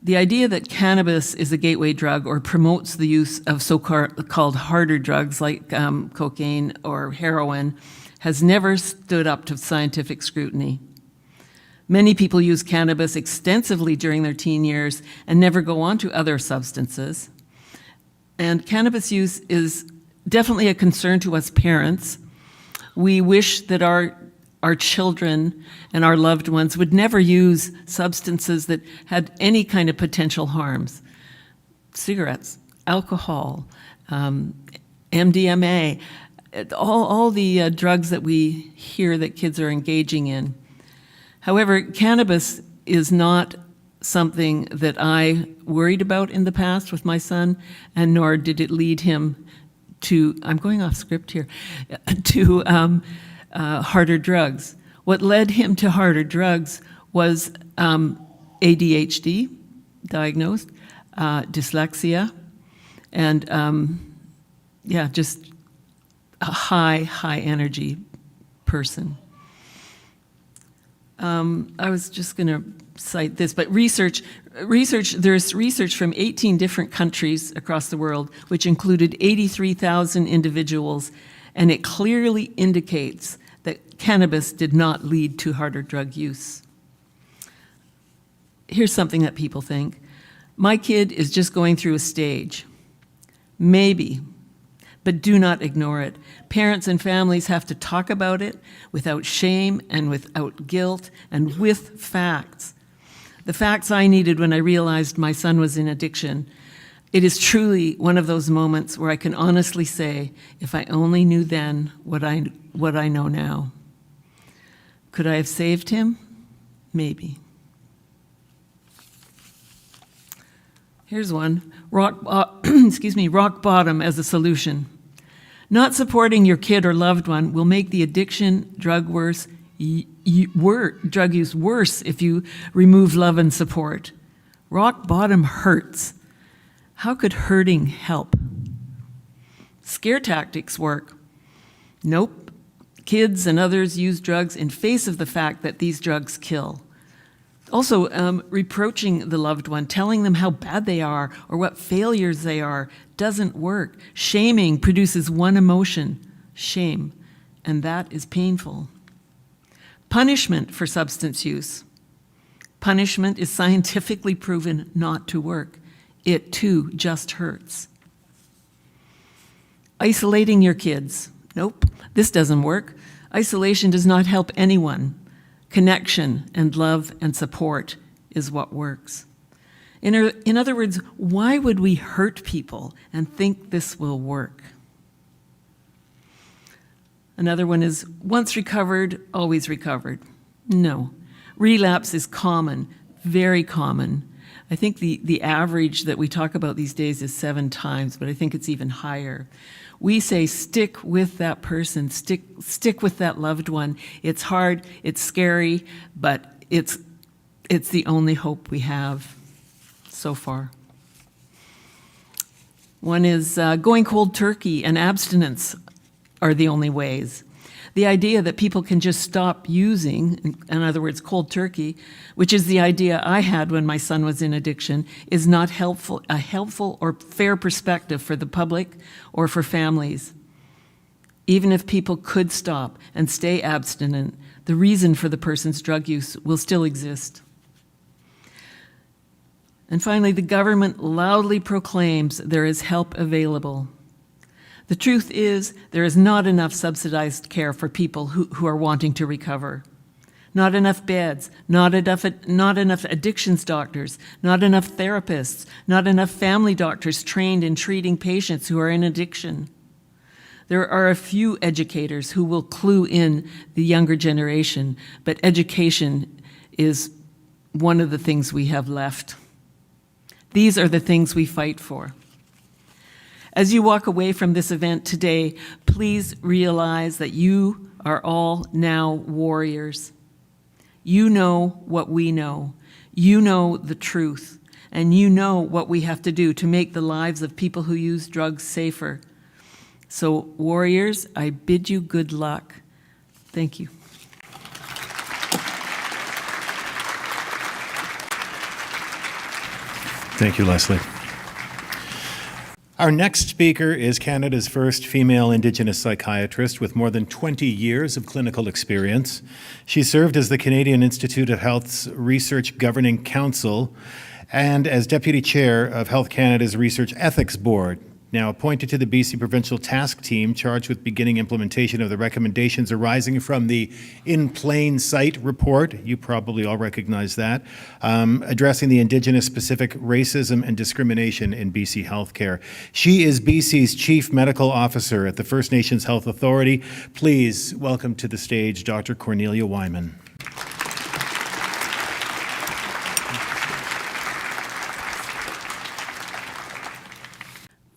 The idea that cannabis is a gateway drug or promotes the use of so-called harder drugs like cocaine or heroin has never stood up to scientific scrutiny. Many people use cannabis extensively during their teen years and never go on to other substances. And cannabis use is definitely a concern to us parents. We wish that our children and our loved ones would never use substances that had any kind of potential harms. Cigarettes, alcohol, MDMA, all the drugs that we hear that kids are engaging in. However, cannabis is not something that I worried about in the past with my son, and nor did it lead him to, I'm going off script here, to harder drugs. What led him to harder drugs was ADHD, diagnosed, dyslexia, and just a high energy person. I was just going to cite this, but there's research from 18 different countries across the world, which included 83,000 individuals, and it clearly indicates that cannabis did not lead to harder drug use. Here's something that people think. My kid is just going through a stage. Maybe, but do not ignore it. Parents and families have to talk about it without shame and without guilt and with facts. The facts I needed when I realized my son was in addiction. It is truly one of those moments where I can honestly say, if I only knew then what I know now. Could I have saved him? Maybe. Here's one, rock bottom as a solution. Not supporting your kid or loved one will make the addiction, drug use worse if you remove love and support. Rock bottom hurts. How could hurting help? Scare tactics work. Nope. Kids and others use drugs in face of the fact that these drugs kill. Also, reproaching the loved one, telling them how bad they are or what failures they are, doesn't work. Shaming produces one emotion, shame, and that is painful. Punishment for substance use. Punishment is scientifically proven not to work. It too just hurts. Isolating your kids. Nope, this doesn't work. Isolation does not help anyone. Connection and love and support is what works. In other words, why would we hurt people and think this will work? Another one is, once recovered, always recovered. No. Relapse is common, very common. I think the average that we talk about these days is 7 times, but I think it's even higher. We say stick with that person, stick with that loved one. It's hard, it's scary, but it's the only hope we have so far. One is going cold turkey and abstinence are the only ways. The idea that people can just stop using, in other words, cold turkey, which is the idea I had when my son was in addiction, is not a helpful or fair perspective for the public or for families. Even if people could stop and stay abstinent, the reason for the person's drug use will still exist. And finally, the government loudly proclaims there is help available. The truth is, there is not enough subsidized care for people who are wanting to recover. Not enough beds, not enough addictions doctors, not enough therapists, not enough family doctors trained in treating patients who are in addiction. There are a few educators who will clue in the younger generation, but education is one of the things we have left. These are the things we fight for. As you walk away from this event today, please realize that you are all now warriors. You know what we know. You know the truth. And you know what we have to do to make the lives of people who use drugs safer. So, warriors, I bid you good luck. Thank you. Thank you, Leslie. Our next speaker is Canada's first female Indigenous psychiatrist with more than 20 years of clinical experience. She served as the Canadian Institute of Health's Research Governing Council and as Deputy Chair of Health Canada's Research Ethics Board. Now appointed to the BC Provincial Task Team charged with beginning implementation of the recommendations arising from the In Plain Sight report, you probably all recognize that, addressing the Indigenous-specific racism and discrimination in BC healthcare. She is BC's Chief Medical Officer at the First Nations Health Authority. Please welcome to the stage Dr. Cornelia Wyman.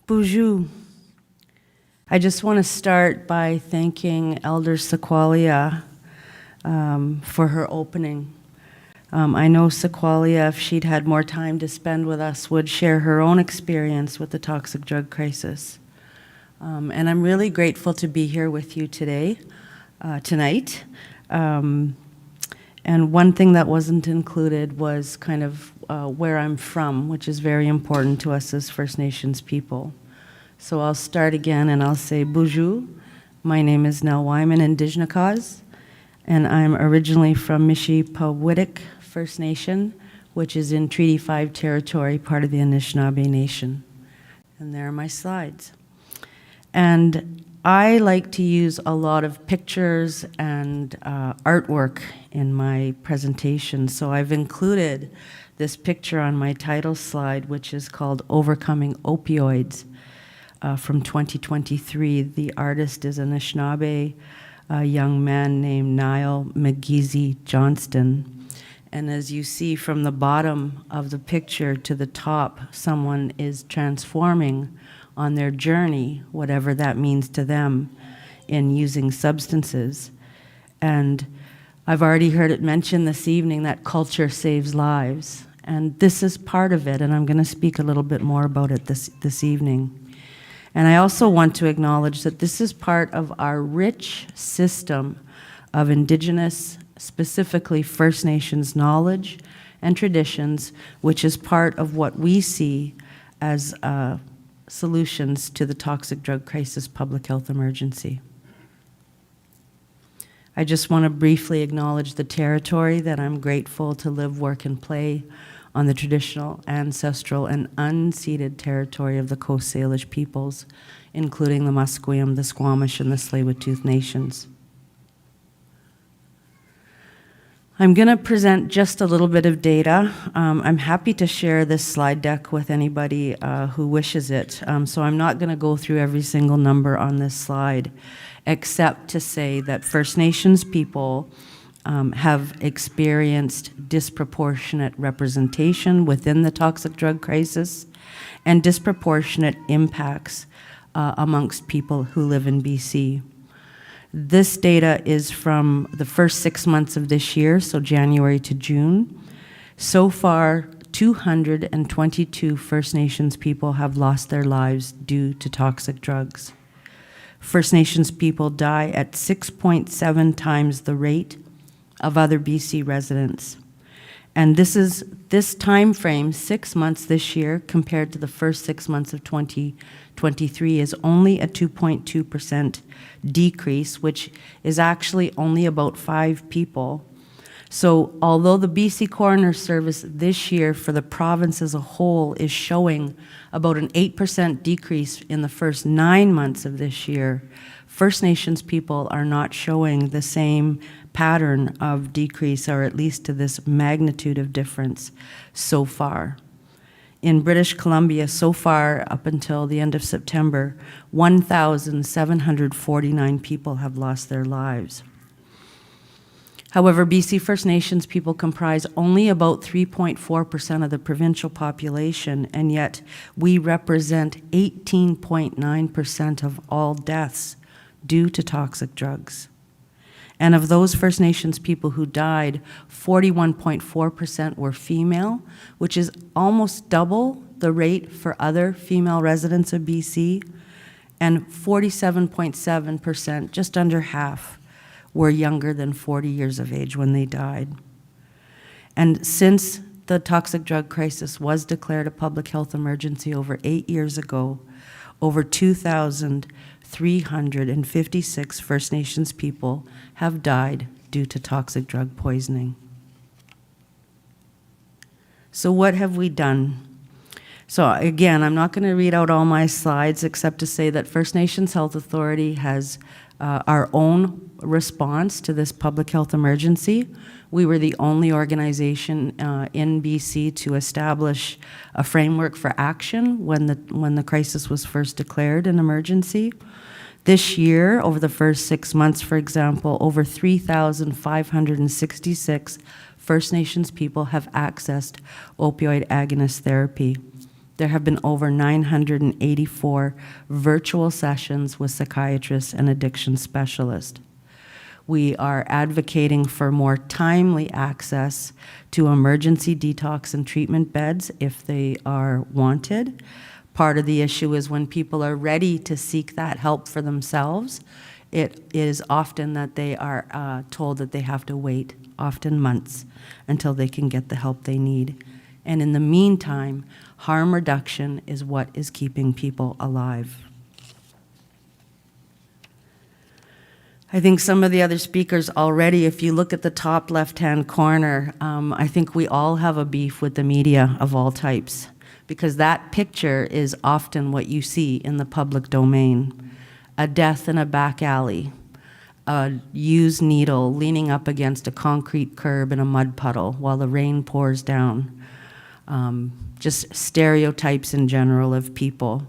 Bonjour. I just want to start by thanking Elder Sequalia for her opening. I know Sequalia, if she'd had more time to spend with us, would share her own experience with the toxic drug crisis. And I'm really grateful to be here with you tonight. And one thing that wasn't included was kind of where I'm from, which is very important to us as First Nations people. So I'll start again and I'll say bonjour. My name is Nell Wyman Indigenous, and I'm originally from Mishipawitik First Nation, which is in Treaty 5 territory, part of the Anishinaabe Nation. And there are my slides. And I like to use a lot of pictures and artwork in my presentation, so I've included this picture on my title slide, which is called Overcoming Opioids from 2023. The artist is Anishinaabe, a young man named Niall McGeezy Johnston. And as you see from the bottom of the picture to the top, someone is transforming on their journey, whatever that means to them, in using substances. And I've already heard it mentioned this evening that culture saves lives. And this is part of it, and I'm going to speak a little bit more about it this evening. And I also want to acknowledge that this is part of our rich system of Indigenous, specifically First Nations knowledge and traditions, which is part of what we see as solutions to the toxic drug crisis public health emergency. I just want to briefly acknowledge the territory that I'm grateful to live, work, and play on the traditional, ancestral, and unceded territory of the Coast Salish peoples, including the Musqueam, the Squamish, and the Tsleil-Waututh nations. I'm going to present just a little bit of data. I'm happy to share this slide deck with anybody who wishes it. So I'm not going to go through every single number on this slide, except to say that First Nations people have experienced disproportionate representation within the toxic drug crisis and disproportionate impacts amongst people who live in BC. This data is from the first 6 months of this year, so January to June. So far, 222 First Nations people have lost their lives due to toxic drugs. First Nations people die at 6.7 times the rate of other BC residents. And this time frame, 6 months this year, compared to the first 6 months of 2023, is only a 2.2% decrease, which is actually only about 5 people. So although the BC Coroner Service this year for the province as a whole is showing about an 8% decrease in the first 9 months of this year, First Nations people are not showing the same pattern of decrease, or at least to this magnitude of difference so far. In British Columbia, so far up until the end of September, 1,749 people have lost their lives. However, BC First Nations people comprise only about 3.4% of the provincial population, and yet we represent 18.9% of all deaths due to toxic drugs. And of those First Nations people who died, 41.4% were female, which is almost double the rate for other female residents of BC, and 47.7%, just under half, were younger than 40 years of age when they died. And since the toxic drug crisis was declared a public health emergency over 8 years ago, over 2,356 First Nations people have died due to toxic drug poisoning. So what have we done? So again, I'm not going to read out all my slides except to say that First Nations Health Authority has our own response to this public health emergency. We were the only organization in BC to establish a framework for action when the crisis was first declared an emergency. This year, over the first 6 months, for example, over 3,566 First Nations people have accessed opioid agonist therapy. There have been over 984 virtual sessions with psychiatrists and addiction specialists. We are advocating for more timely access to emergency detox and treatment beds if they are wanted. Part of the issue is when people are ready to seek that help for themselves, it is often that they are told that they have to wait, often months, until they can get the help they need. And in the meantime, harm reduction is what is keeping people alive. I think some of the other speakers already, if you look at the top left-hand corner, I think we all have a beef with the media of all types, because that picture is often what you see in the public domain. A death in a back alley, a used needle leaning up against a concrete curb in a mud puddle while the rain pours down. Just stereotypes in general of people.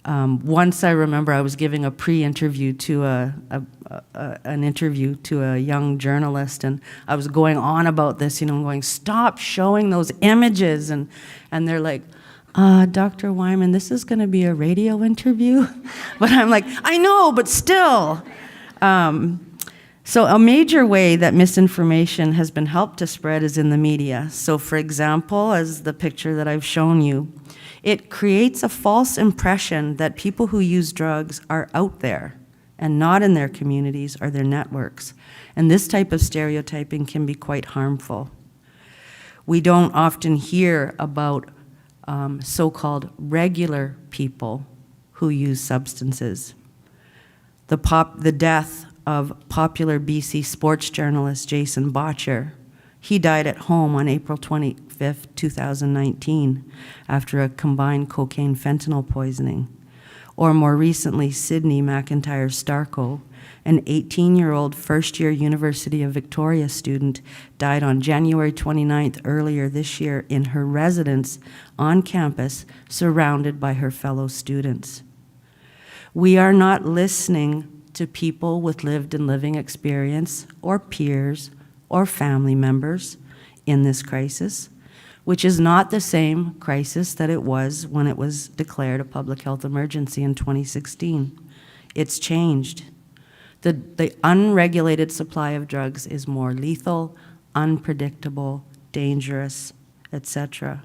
Once I remember I was giving a pre-interview to an interview to a young journalist, and I was going on about this, going, stop showing those images, and they're like, Dr. Wyman, this is going to be a radio interview? But I'm like, I know, but still. So a major way that misinformation has been helped to spread is in the media. So for example, as the picture that I've shown you, it creates a false impression that people who use drugs are out there and not in their communities or their networks. And this type of stereotyping can be quite harmful. We don't often hear about so-called regular people who use substances. The death of popular BC sports journalist Jason Botcher. He died at home on April 25th, 2019, after a combined cocaine-fentanyl poisoning. Or more recently, Sydney McIntyre Starko, an 18-year-old first-year University of Victoria student, died on January 29th earlier this year in her residence on campus, surrounded by her fellow students. We are not listening to people with lived and living experience, or peers, or family members in this crisis, which is not the same crisis that it was when it was declared a public health emergency in 2016. It's changed. The unregulated supply of drugs is more lethal, unpredictable, dangerous, etc.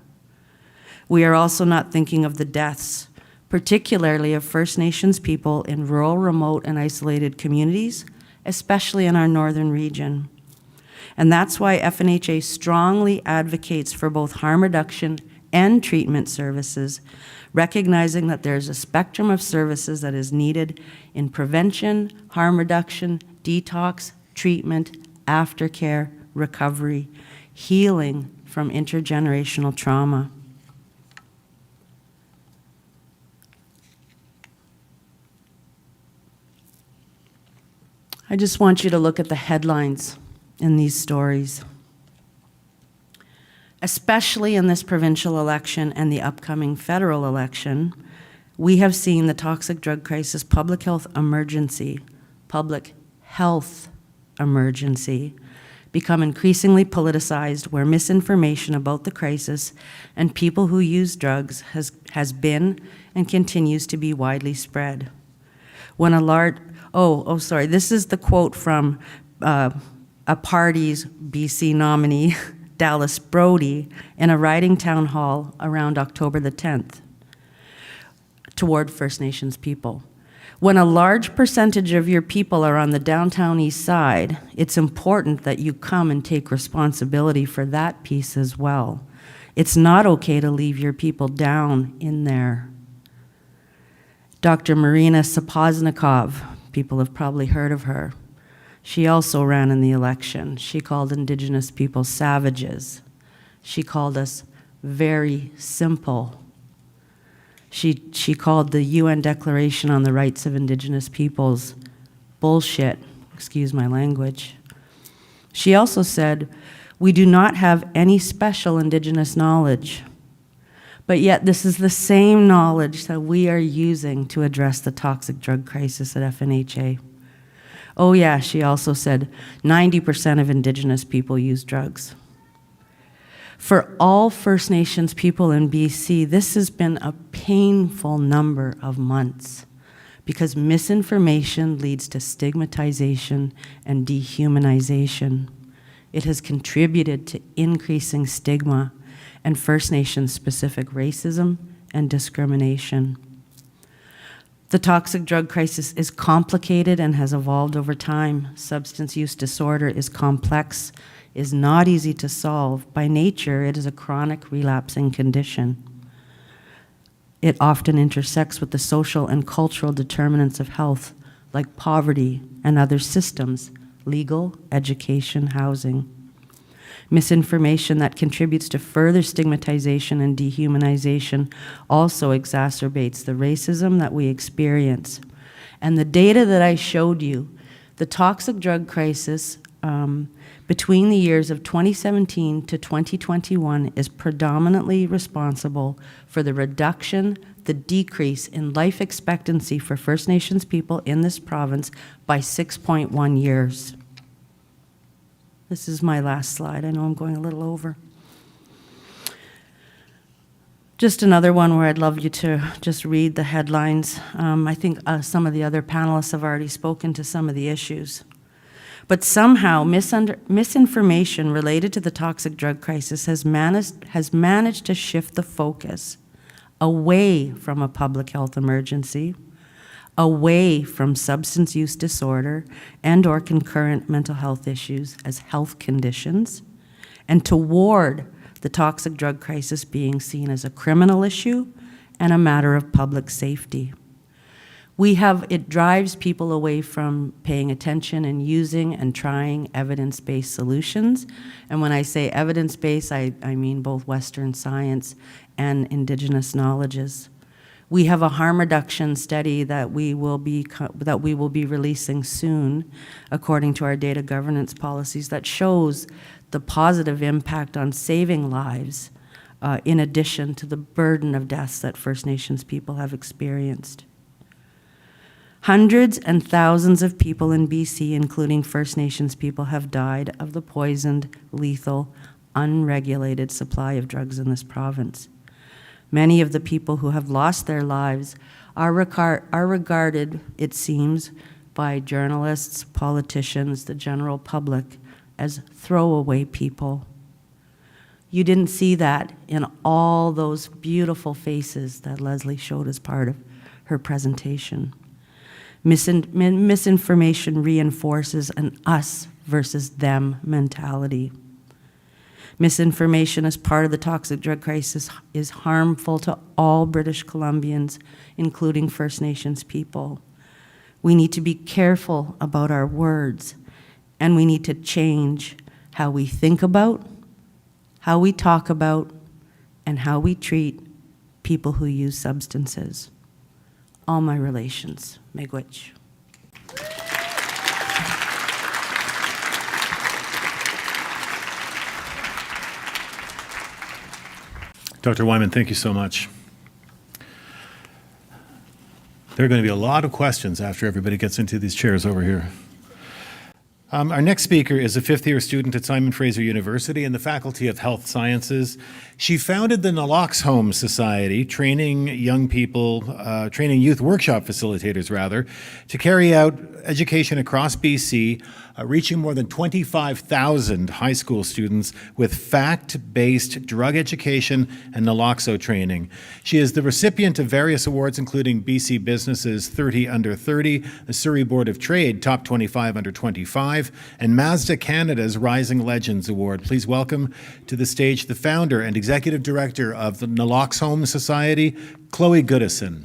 We are also not thinking of the deaths, particularly of First Nations people in rural, remote, and isolated communities, especially in our northern region. And that's why FNHA strongly advocates for both harm reduction and treatment services, recognizing that there's a spectrum of services that is needed in prevention, harm reduction, detox, treatment, aftercare, recovery, healing from intergenerational trauma. I just want you to look at the headlines in these stories. Especially in this provincial election and the upcoming federal election, we have seen the toxic drug crisis public health emergency become increasingly politicized, where misinformation about the crisis and people who use drugs has been and continues to be widely spread. When a large, sorry, this is the quote from a party's BC nominee, Dallas Brody, in a riding town hall around October the 10th toward First Nations people. When a large percentage of your people are on the downtown east side, it's important that you come and take responsibility for that piece as well. It's not okay to leave your people down in there. Dr. Marina Sapoznikov, people have probably heard of her. She also ran in the election. She called Indigenous people savages. She called us very simple. She called the UN Declaration on the Rights of Indigenous Peoples bullshit, excuse my language. She also said, we do not have any special Indigenous knowledge, but yet this is the same knowledge that we are using to address the toxic drug crisis at FNHA. Oh yeah, she also said 90% of Indigenous people use drugs. For all First Nations people in BC, this has been a painful number of months because misinformation leads to stigmatization and dehumanization. It has contributed to increasing stigma and First Nations-specific racism and discrimination. The toxic drug crisis is complicated and has evolved over time. Substance use disorder is complex, is not easy to solve. By nature, it is a chronic relapsing condition. It often intersects with the social and cultural determinants of health, like poverty and other systems, legal, education, housing. Misinformation that contributes to further stigmatization and dehumanization also exacerbates the racism that we experience. And the data that I showed you, the toxic drug crisis between the years of 2017 to 2021 is predominantly responsible for the reduction, the decrease in life expectancy for First Nations people in this province by 6.1 years. This is my last slide. I know I'm going a little over. Just another one where I'd love you to just read the headlines. I think some of the other panelists have already spoken to some of the issues. But somehow misinformation related to the toxic drug crisis has managed to shift the focus away from a public health emergency, away from substance use disorder and or concurrent mental health issues as health conditions, and toward the toxic drug crisis being seen as a criminal issue and a matter of public safety. It drives people away from paying attention and using and trying evidence-based solutions. And when I say evidence-based, I mean both Western science and Indigenous knowledges. We have a harm reduction study that we will be releasing soon, according to our data governance policies, that shows the positive impact on saving lives, in addition to the burden of deaths that First Nations people have experienced. Hundreds and thousands of people in BC, including First Nations people, have died of the poisoned, lethal, unregulated supply of drugs in this province. Many of the people who have lost their lives are regarded, it seems, by journalists, politicians, the general public, as throwaway people. You didn't see that in all those beautiful faces that Leslie showed as part of her presentation. Misinformation reinforces an us versus them mentality. Misinformation as part of the toxic drug crisis is harmful to all British Columbians, including First Nations people. We need to be careful about our words, and we need to change how we think about, how we talk about, and how we treat people who use substances. All my relations. Miigwech. Dr. Wyman, thank you so much. There are going to be a lot of questions after everybody gets into these chairs over here. Our next speaker is a fifth-year student at Simon Fraser University in the Faculty of Health Sciences. She founded the Naloxone Society, training youth workshop facilitators, rather, to carry out education across BC, reaching more than 25,000 high school students with fact-based drug education and naloxone training. She is the recipient of various awards, including BC Business's 30 Under 30, the Surrey Board of Trade Top 25 Under 25, and Mazda Canada's Rising Legends Award. Please welcome to the stage the founder and executive director of the Naloxone Society, Chloe Goodison.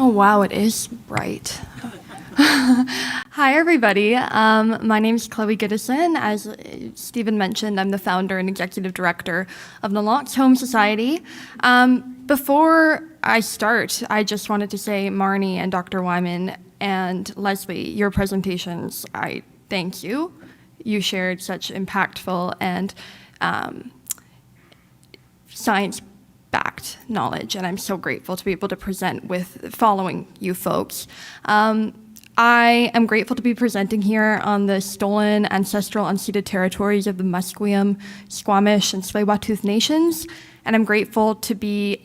Oh, wow, it is bright. Hi, everybody. My name is Chloe Goodison. As Stephen mentioned, I'm the founder and executive director of Naloxone Society. Before I start, I just wanted to say, Marnie and Dr. Wyman and Leslie, your presentations, I thank you. You shared such impactful and science-backed knowledge, and I'm so grateful to be able to present with following you folks. I am grateful to be presenting here on the stolen ancestral unceded territories of the Musqueam, Squamish, and Tsleil-Waututh nations, and I'm grateful to be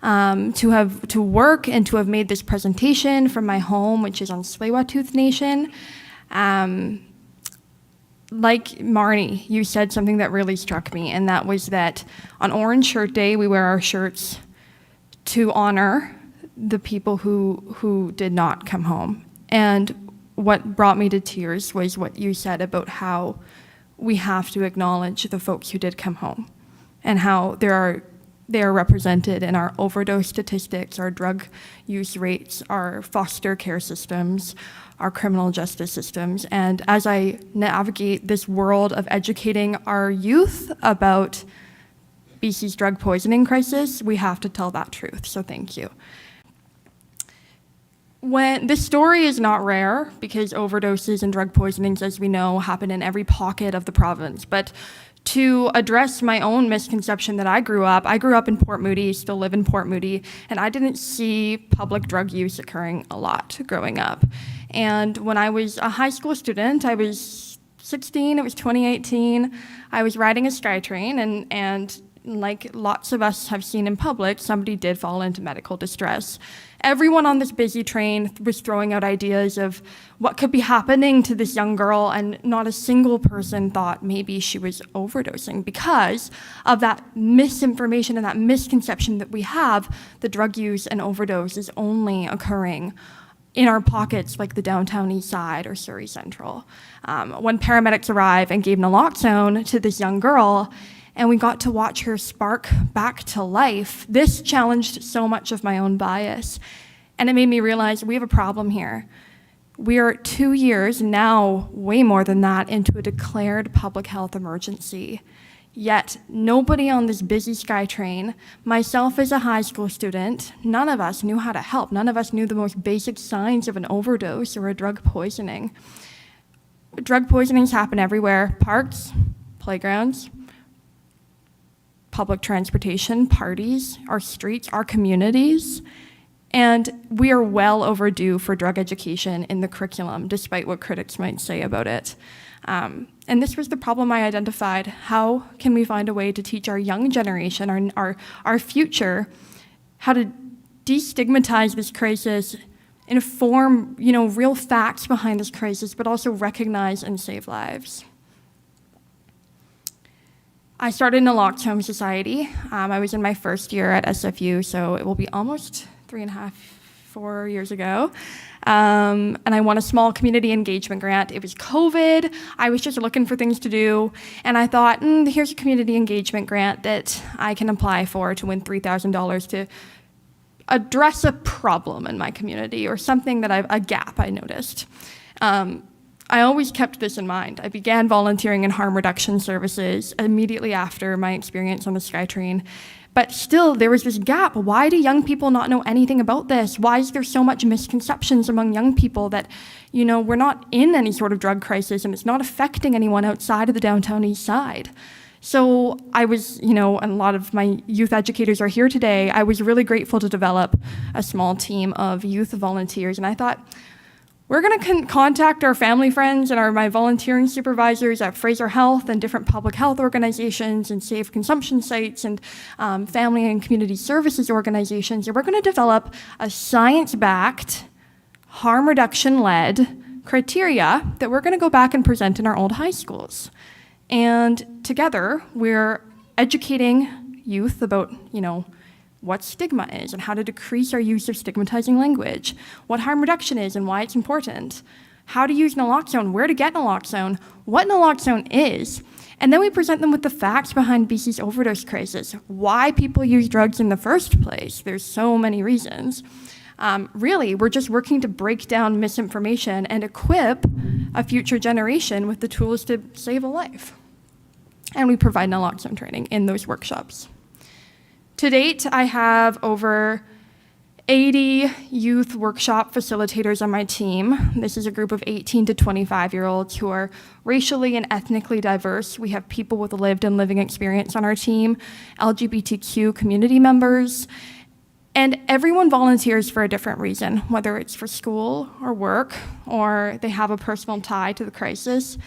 to work and to have made this presentation from my home, which is on Tsleil-Waututh Nation. Like Marnie, you said something that really struck me, and that was that on Orange Shirt Day, we wear our shirts to honor the people who did not come home. And what brought me to tears was what you said about how we have to acknowledge the folks who did come home and how they are represented in our overdose statistics, our drug use rates, our foster care systems, our criminal justice systems. And as I navigate this world of educating our youth about BC's drug poisoning crisis, we have to tell that truth, so thank you. This story is not rare because overdoses and drug poisonings, as we know, happen in every pocket of the province. But to address my own misconception that I grew up in Port Moody, still live in Port Moody, and I didn't see public drug use occurring a lot growing up. And when I was a high school student, I was 16, it was 2018, I was riding a SkyTrain, and like lots of us have seen in public, somebody did fall into medical distress. Everyone on this busy train was throwing out ideas of what could be happening to this young girl, and not a single person thought maybe she was overdosing because of that misinformation and that misconception that we have that drug use and overdose is only occurring in our pockets like the downtown east side or Surrey Central. When paramedics arrived and gave naloxone to this young girl, and we got to watch her spark back to life, this challenged so much of my own bias. And it made me realize we have a problem here. We are 2 years, now way more than that, into a declared public health emergency. Yet nobody on this busy SkyTrain, myself as a high school student, none of us knew how to help. None of us knew the most basic signs of an overdose or a drug poisoning. Drug poisonings happen everywhere: parks, playgrounds, public transportation, parties, our streets, our communities. And we are well overdue for drug education in the curriculum, despite what critics might say about it. And this was the problem I identified. How can we find a way to teach our young generation, our future, how to destigmatize this crisis, inform, real facts behind this crisis, but also recognize and save lives? I started Naloxone Society. I was in my first year at SFU, so it will be almost 3.5, 4 years ago. And I won a small community engagement grant. It was COVID. I was just looking for things to do. And I thought, here's a community engagement grant that I can apply for to win $3,000 to address a problem in my community or something that a gap I noticed. I always kept this in mind. I began volunteering in harm reduction services immediately after my experience on the SkyTrain. But still, there was this gap. Why do young people not know anything about this? Why is there so much misconceptions among young people that, we're not in any sort of drug crisis and it's not affecting anyone outside of the downtown east side? So I was, and a lot of my youth educators are here today. I was really grateful to develop a small team of youth volunteers. And I thought, we're going to contact our family friends and my volunteering supervisors at Fraser Health and different public health organizations and safe consumption sites and family and community services organizations. And we're going to develop a science-backed, harm reduction-led criteria that we're going to go back and present in our old high schools. And together, we're educating youth about, what stigma is and how to decrease our use of stigmatizing language, what harm reduction is and why it's important, how to use naloxone, where to get naloxone, what naloxone is, and then we present them with the facts behind BC's overdose crisis, why people use drugs in the first place. There's so many reasons. Really, we're just working to break down misinformation and equip a future generation with the tools to save a life. And we provide naloxone training in those workshops. To date, I have over 80 youth workshop facilitators on my team. This is a group of 18 to 25-year-olds who are racially and ethnically diverse. We have people with lived and living experience on our team, LGBTQ community members, and everyone volunteers for a different reason, whether it's for school or work, or they have a personal tie to the crisis.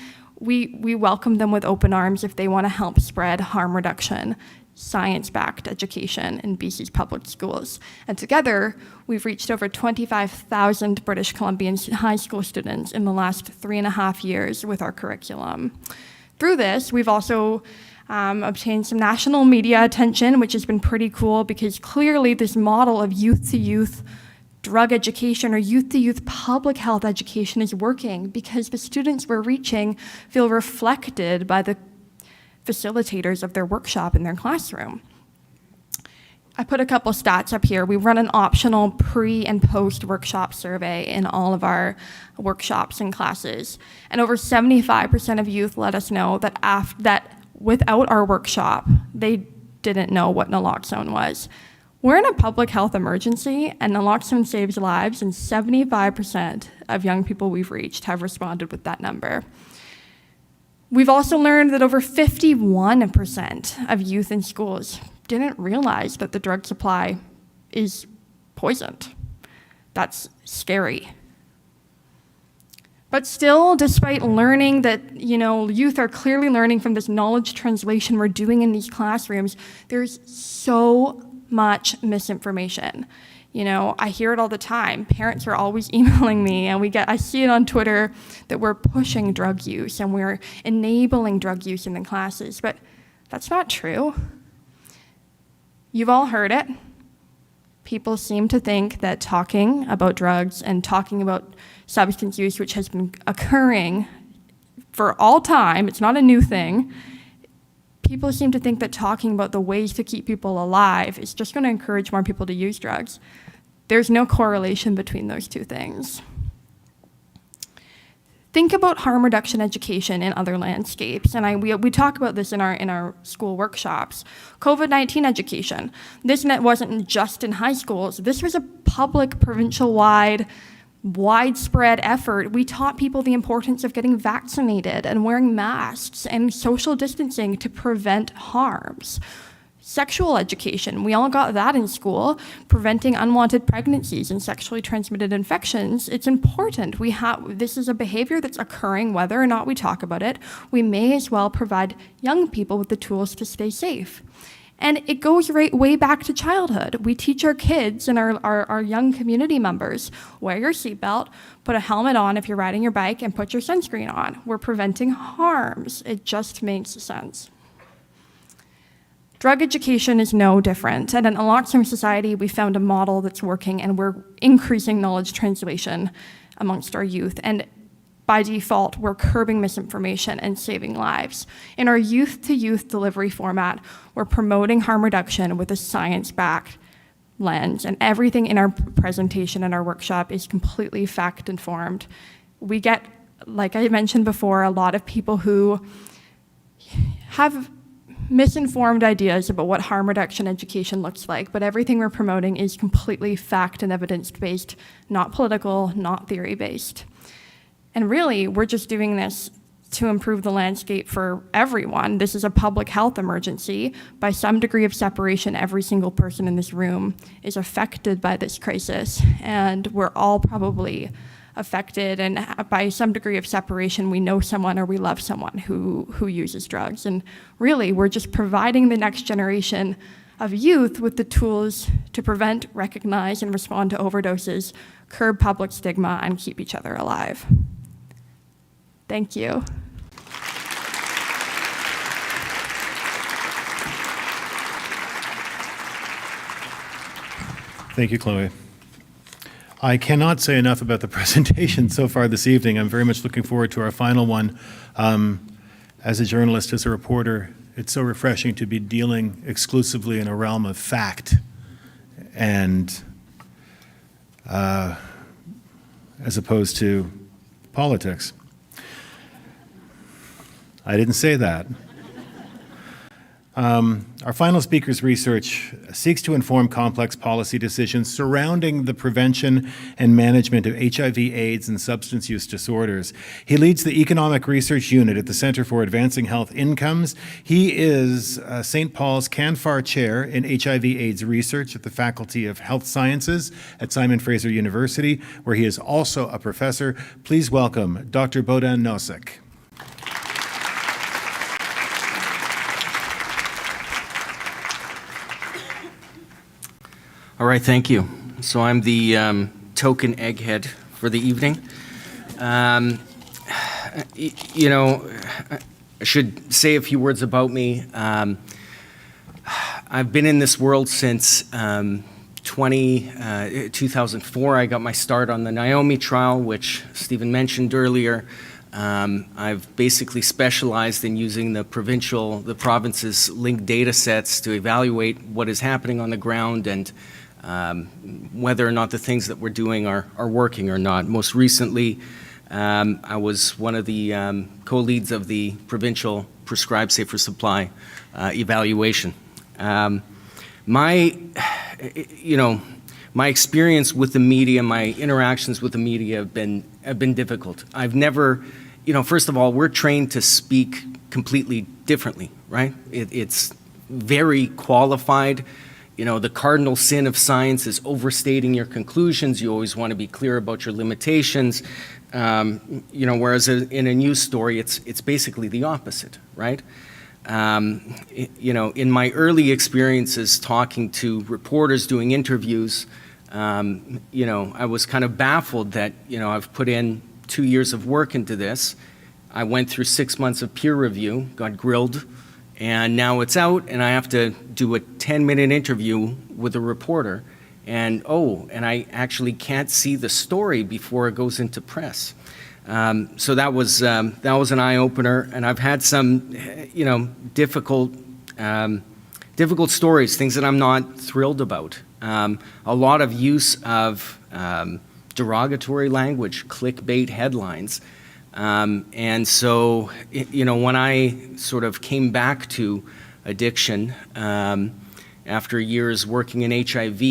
We welcome them with open arms if they want to help spread harm reduction, science-backed education in BC's public schools. And together, we've reached over 25,000 British Columbian high school students in the last 3.5 years with our curriculum. Through this, we've also obtained some national media attention, which has been pretty cool because clearly this model of youth-to-youth drug education or youth-to-youth public health education is working because the students we're reaching feel reflected by the facilitators of their workshop in their classroom. I put a couple stats up here. We run an optional pre and post workshop survey in all of our workshops and classes. And over 75% of youth let us know that without our workshop, they didn't know what naloxone was. We're in a public health emergency, and naloxone saves lives, and 75% of young people we've reached have responded with that number. We've also learned that over 51% of youth in schools didn't realize that the drug supply is poisoned. That's scary. But still, despite learning that, youth are clearly learning from this knowledge translation we're doing in these classrooms, there's so much misinformation. I hear it all the time. Parents are always emailing me, and I see it on Twitter that we're pushing drug use and we're enabling drug use in the classes, but that's not true. You've all heard it. People seem to think that talking about drugs and talking about substance use, which has been occurring for all time, it's not a new thing, people seem to think that talking about the ways to keep people alive is just going to encourage more people to use drugs. There's no correlation between those two things. Think about harm reduction education in other landscapes, and we talk about this in our school workshops. COVID-19 education. This wasn't just in high schools. This was a public, provincial-wide, widespread effort. We taught people the importance of getting vaccinated and wearing masks and social distancing to prevent harms. Sexual education, we all got that in school, preventing unwanted pregnancies and sexually transmitted infections. It's important. This is a behavior that's occurring whether or not we talk about it. We may as well provide young people with the tools to stay safe. And it goes way back to childhood. We teach our kids and our young community members, wear your seatbelt, put a helmet on if you're riding your bike, and put your sunscreen on. We're preventing harms. It just makes sense. Drug education is no different. At an naloxone society, we found a model that's working, and we're increasing knowledge translation amongst our youth. And by default, we're curbing misinformation and saving lives. In our youth-to-youth delivery format, we're promoting harm reduction with a science-backed lens, and everything in our presentation and our workshop is completely fact-informed. We get, like I mentioned before, a lot of people who have misinformed ideas about what harm reduction education looks like, but everything we're promoting is completely fact and evidence-based, not political, not theory-based. And really, we're just doing this to improve the landscape for everyone. This is a public health emergency. By some degree of separation, every single person in this room is affected by this crisis, and we're all probably affected, and by some degree of separation, we know someone or we love someone who uses drugs. And really, we're just providing the next generation of youth with the tools to prevent, recognize, and respond to overdoses, curb public stigma, and keep each other alive. Thank you. Thank you, Chloe. I cannot say enough about the presentation so far this evening. I'm very much looking forward to our final one. As a journalist, as a reporter, it's so refreshing to be dealing exclusively in a realm of fact and as opposed to politics. I didn't say that. Our final speaker's research seeks to inform complex policy decisions surrounding the prevention and management of HIV/AIDS and substance use disorders. He leads the Economic Research Unit at the Center for Advancing Health Incomes. He is St. Paul's Canfar Chair in HIV/AIDS Research at the Faculty of Health Sciences at Simon Fraser University, where he is also a professor. Please welcome Dr. Bohdan Nosek. All right, thank you. So I'm the token egghead for the evening. I should say a few words about me. I've been in this world since 2004. I got my start on the Naomi trial, which Stephen mentioned earlier. I've basically specialized in using the province's linked data sets to evaluate what is happening on the ground and whether or not the things that we're doing are working or not. Most recently, I was one of the co-leads of the provincial prescribed safer supply evaluation. My experience with the media, my interactions with the media have been difficult. I've never, first of all, we're trained to speak completely differently, right? It's very qualified. The cardinal sin of science is overstating your conclusions. You always want to be clear about your limitations. Whereas in a news story, it's basically the opposite, right? In my early experiences talking to reporters, doing interviews, I was kind of baffled that, I've put in 2 years of work into this. I went through 6 months of peer review, got grilled, and now it's out, and I have to do a 10-minute interview with a reporter, and I actually can't see the story before it goes into press. So that was an eye-opener, and I've had some, difficult stories, things that I'm not thrilled about. A lot of use of derogatory language, clickbait headlines. And so, when I sort of came back to addiction after years working in HIV,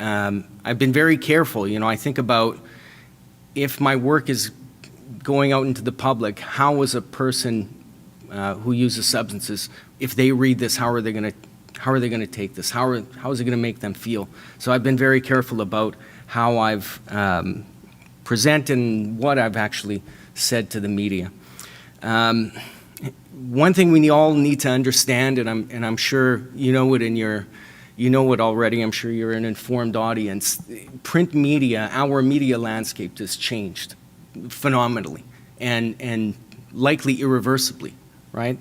I've been very careful. I think about if my work is going out into the public, how is a person who uses substances, if they read this, how are they going to take this? How is it going to make them feel? So I've been very careful about how I've presented and what I've actually said to the media. One thing we all need to understand, and I'm sure you know it already. I'm sure you're an informed audience. Print media, our media landscape has changed phenomenally and likely irreversibly, right?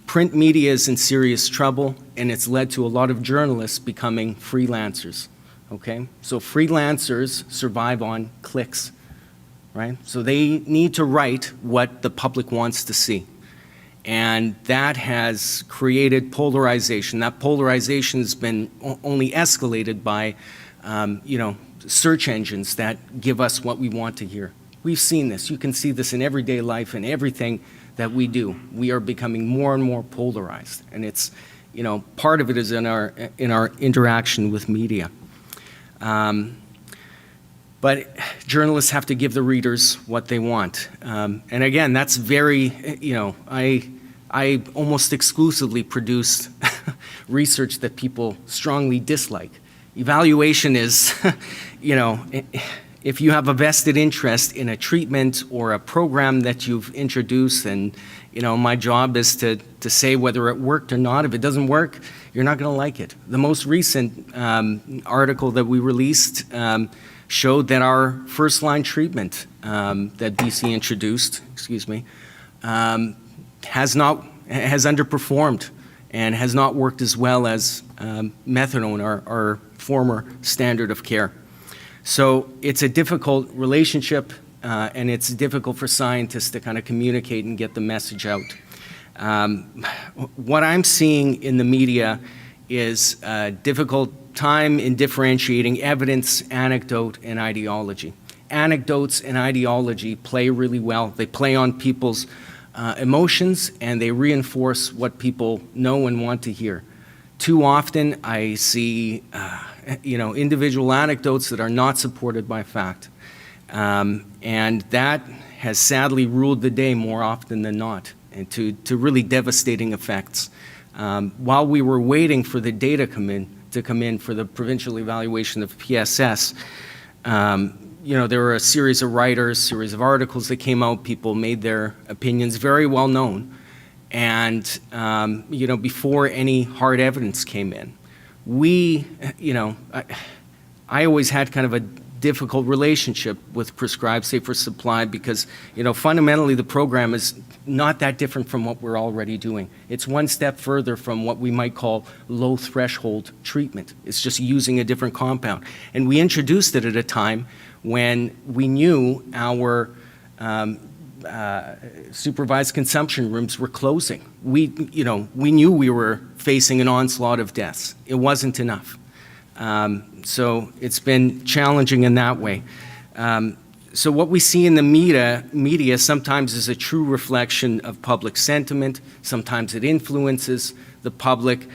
Print media is in serious trouble, and it's led to a lot of journalists becoming freelancers, okay? So freelancers survive on clicks, right? So they need to write what the public wants to see. And that has created polarization. That polarization has been only escalated by, search engines that give us what we want to hear. We've seen this. You can see this in everyday life and everything that we do. We are becoming more and more polarized. And it's, part of it is in our interaction with media. One thing we all need to understand, and I'm sure you know it already, I'm sure you're an informed audience. Print media, our media landscape has changed phenomenally and But journalists have to give the readers what they want. And again, that's very, I almost exclusively produce research that people strongly dislike. Evaluation is, if you have a vested interest in a treatment or a program that you've introduced, and my job is to say whether it worked or not. If it doesn't work, you're not going to like it. The most recent article that we released showed that our first-line treatment that BC introduced, has underperformed and has not worked as well as methadone, our former standard of care. So it's a difficult relationship, and it's difficult for scientists to kind of communicate and get the message out. What I'm seeing in the media is a difficult time in differentiating evidence, anecdote, and ideology. Anecdotes and ideology play really well. They play on people's emotions, and they reinforce what people know and want to hear. Too often, I see individual anecdotes that are not supported by fact. And that has sadly ruled the day more often than not, and to really devastating effects. While we were waiting for the data to come in for the provincial evaluation of PSS, there were a series of writers, series of articles that came out. People made their opinions very well known. And, before any hard evidence came in, I always had kind of a difficult relationship with prescribed safer supply because, fundamentally the program is not that different from what we're already doing. It's one step further from what we might call low threshold treatment. It's just using a different compound. And we introduced it at a time when we knew our supervised consumption rooms were closing. We knew we were facing an onslaught of deaths. It wasn't enough. So it's been challenging in that way. So what we see in the media sometimes is a true reflection of public sentiment. Sometimes it influences the public,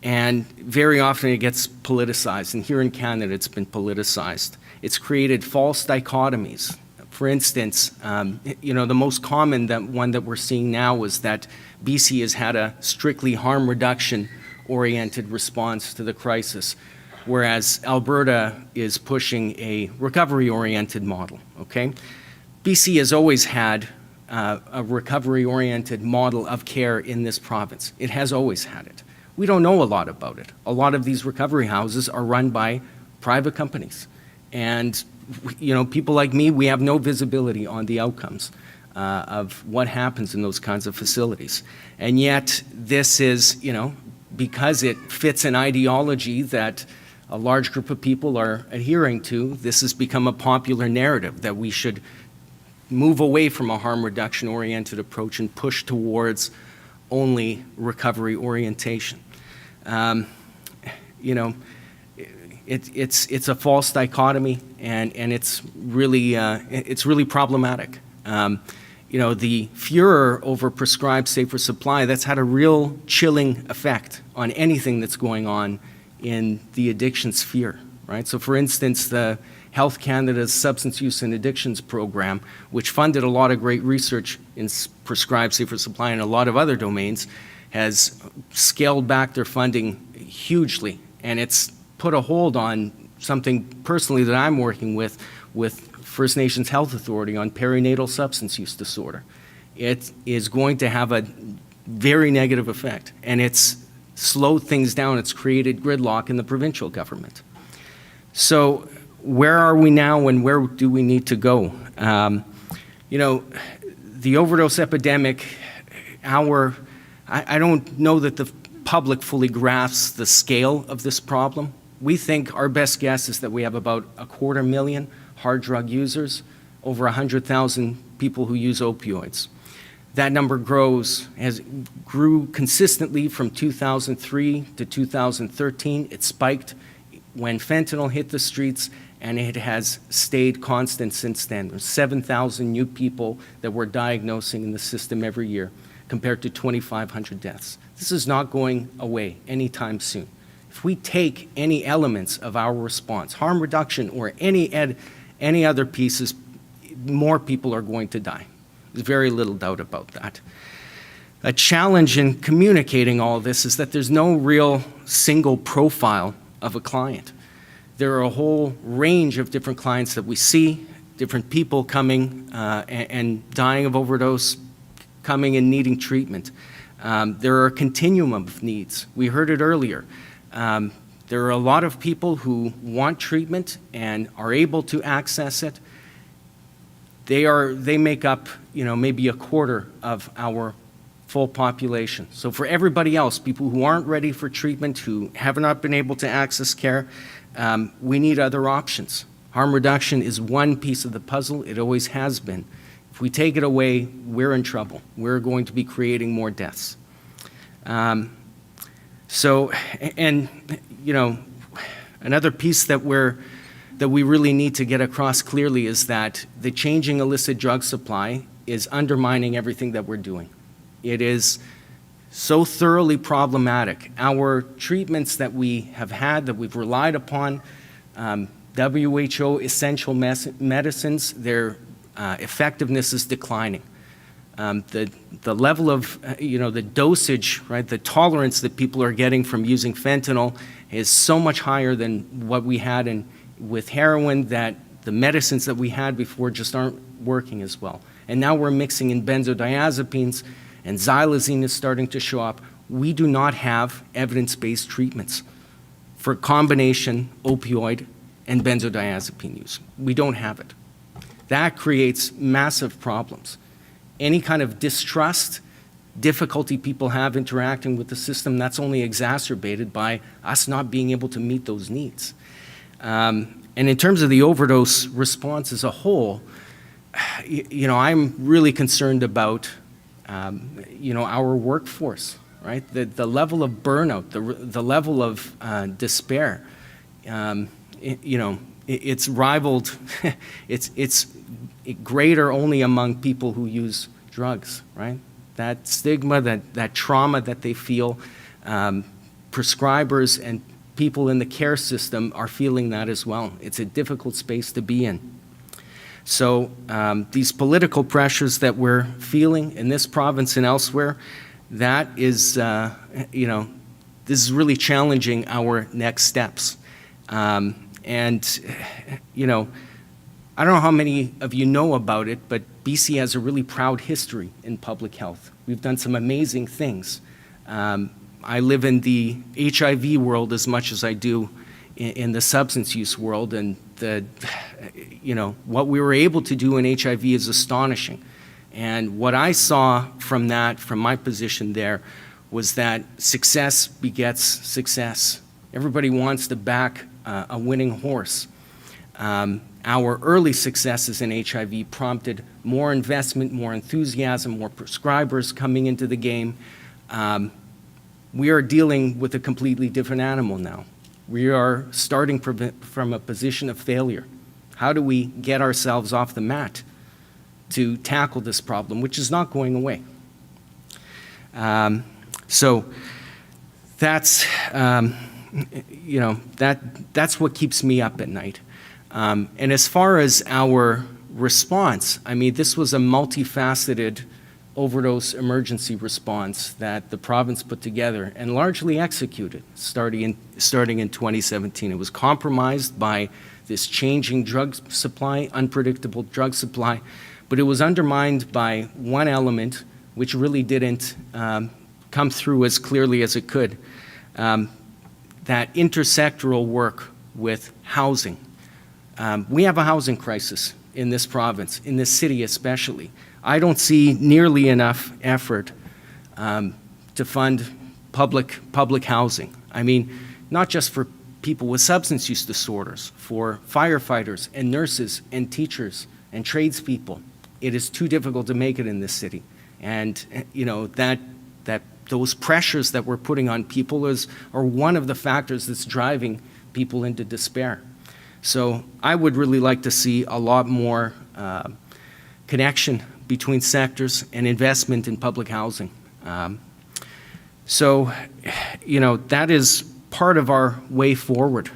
and very often it gets politicized. And here in Canada, it's been politicized. It's created false dichotomies. For instance, the most common one that we're seeing now is that BC has had a strictly harm reduction-oriented response to the crisis, whereas Alberta is pushing a recovery-oriented model, okay? BC has always had a recovery-oriented model of care in this province. It has always had it. We don't know a lot about it. A lot of these recovery houses are run by private companies. And, people like me, we have no visibility on the outcomes of what happens in those kinds of facilities. And yet, this is, because it fits an ideology that a large group of people are adhering to, this has become a popular narrative that we should move away from a harm reduction oriented approach and push towards only recovery orientation. It's a false dichotomy, and it's really problematic. The furor over prescribed safer supply, that's had a real chilling effect on anything that's going on in the addiction sphere, right? So for instance, the Health Canada's Substance Use and Addictions Program, which funded a lot of great research in prescribed safer supply and a lot of other domains, has scaled back their funding hugely, and it's put a hold on something personally that I'm working with First Nations Health Authority on perinatal substance use disorder. It is going to have a very negative effect, and it's slowed things down. It's created gridlock in the provincial government. So where are we now, and where do we need to go? The overdose epidemic, I don't know that the public fully grasps the scale of this problem. We think our best guess is that we have about 250,000 hard drug users, over 100,000 people who use opioids. That number grew consistently from 2003 to 2013. It spiked when fentanyl hit the streets, and it has stayed constant since then. There's 7,000 new people that we're diagnosing in the system every year, compared to 2,500 deaths. This is not going away anytime soon. If we take any elements of our response, harm reduction or any any other pieces, more people are going to die. There's very little doubt about that. A challenge in communicating all of this is that there's no real single profile of a client. There are a whole range of different clients that we see, different people coming and dying of overdose, coming and needing treatment. There are a continuum of needs. We heard it earlier. There are a lot of people who want treatment and are able to access it. They make up, maybe a quarter of our full population. So for everybody else, people who aren't ready for treatment, who have not been able to access care, we need other options. Harm reduction is one piece of the puzzle. It always has been. If we take it away, we're in trouble. We're going to be creating more deaths. Another piece that we really need to get across clearly is that the changing illicit drug supply is undermining everything that we're doing. It is so thoroughly problematic. Our treatments that we have had, that we've relied upon, WHO essential medicines, their effectiveness is declining. The level of, the dosage, right, the tolerance that people are getting from using fentanyl is so much higher than what we had with heroin, that the medicines that we had before just aren't working as well. And now we're mixing in benzodiazepines, and xylazine is starting to show up. We do not have evidence-based treatments for combination opioid and benzodiazepine use. We don't have it. That creates massive problems. Any kind of distrust, difficulty people have interacting with the system, that's only exacerbated by us not being able to meet those needs. And in terms of the overdose response as a whole, I'm really concerned about our workforce, right? The level of burnout, the level of despair. It's rivaled. it's greater only among people who use drugs, right? That stigma, that trauma that they feel, prescribers and people in the care system are feeling that as well. It's a difficult space to be in. So these political pressures that we're feeling in this province and elsewhere, that is, this is really challenging our next steps. I don't know how many of you know about it, but BC has a really proud history in public health. We've done some amazing things. I live in the HIV world as much as I do in the substance use world, and what we were able to do in HIV is astonishing. And what I saw from that, from my position there, was that success begets success. Everybody wants to back a winning horse. Our early successes in HIV prompted more investment, more enthusiasm, more prescribers coming into the game. We are dealing with a completely different animal now. We are starting from a position of failure. How do we get ourselves off the mat to tackle this problem, which is not going away? So that's, that's what keeps me up at night. And as far as our response, this was a multifaceted overdose emergency response that the province put together and largely executed starting in 2017. It was compromised by this changing drug supply, unpredictable drug supply, but it was undermined by one element which really didn't come through as clearly as it could, that intersectoral work with housing. We have a housing crisis in this province, in this city especially. I don't see nearly enough effort to fund public housing. Not just for people with substance use disorders, for firefighters and nurses and teachers and tradespeople. It is too difficult to make it in this city. And those pressures that we're putting on people are one of the factors that's driving people into despair. So I would really like to see a lot more connection between sectors and investment in public housing. That is part of our way forward.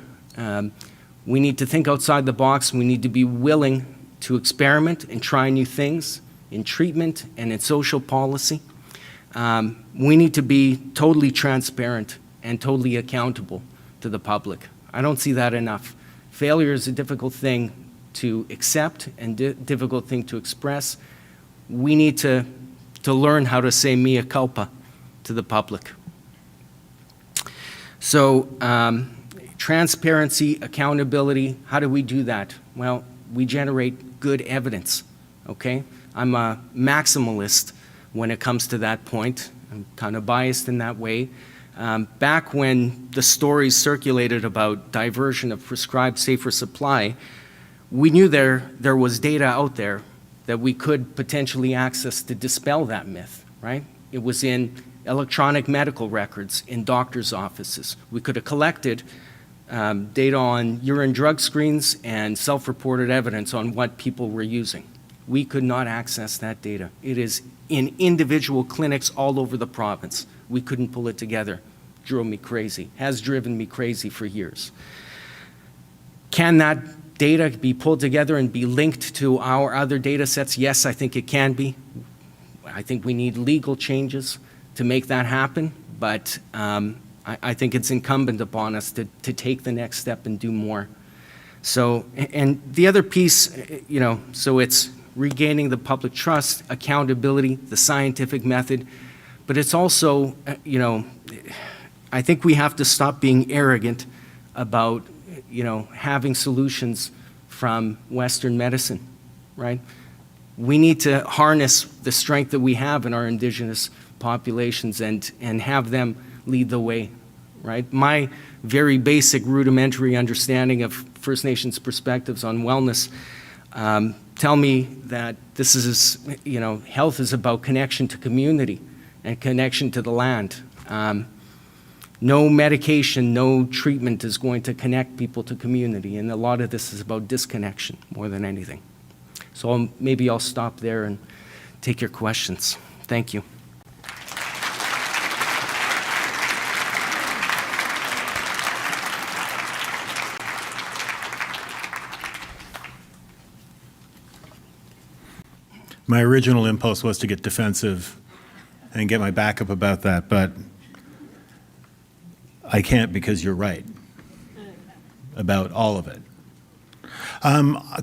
We need to think outside the box. We need to be willing to experiment and try new things in treatment and in social policy. We need to be totally transparent and totally accountable to the public. I don't see that enough. Failure is a difficult thing to accept and difficult thing to express. We need to learn how to say mea culpa to the public. So transparency, accountability, how do we do that? Well, we generate good evidence, okay? I'm a maximalist when it comes to that point. I'm kind of biased in that way. Back when the stories circulated about diversion of prescribed safer supply, we knew there was data out there that we could potentially access to dispel that myth, right? It was in electronic medical records in doctors' offices. We could have collected data on urine drug screens and self-reported evidence on what people were using. We could not access that data. It is in individual clinics all over the province. We couldn't pull it together. Drove me crazy, has driven me crazy for years. Can that data be pulled together and be linked to our other data sets? Yes, I think it can be. I think we need legal changes to make that happen, but I think it's incumbent upon us to take the next step and do more. So, and the other piece, you know, so it's regaining the public trust, accountability, the scientific method, but it's also, you know, I think we have to stop being arrogant about, you know, having solutions from Western medicine, right? We need to harness the strength that we have in our Indigenous populations and have them lead the way, right? My very basic rudimentary understanding of First Nations perspectives on wellness tell me that this is, you know, health is about connection to community and connection to the land. No medication, no treatment is going to connect people to community, and a lot of this is about disconnection more than anything. So maybe I'll stop there and take your questions. Thank you. My original impulse was to get defensive and get my back up about that, but I can't because you're right about all of it.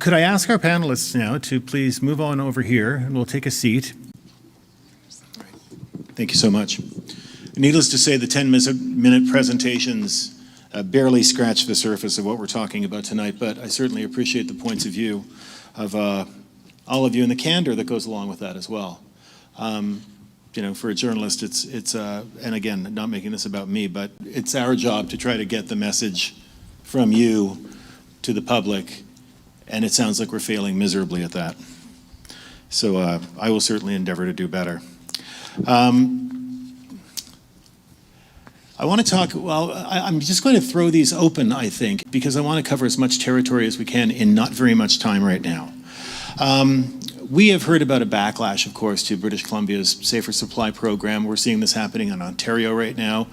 Could I ask our panelists now to please move on over here, and we'll take a seat. Thank you so much. Needless to say, the 10-minute presentations barely scratch the surface of what we're talking about tonight, but I certainly appreciate the points of view of all of you and the candor that goes along with that as well. You know, for a journalist, it's and again, not making this about me, but it's our job to try to get the message from you to the public, and it sounds like we're failing miserably at that. So I will certainly endeavor to do better. I want to talk, well, I'm just going to throw these open, I think, because I want to cover as much territory as we can in not very much time right now. We have heard about a backlash, of course, to British Columbia's Safer Supply program. We're seeing this happening in Ontario right now.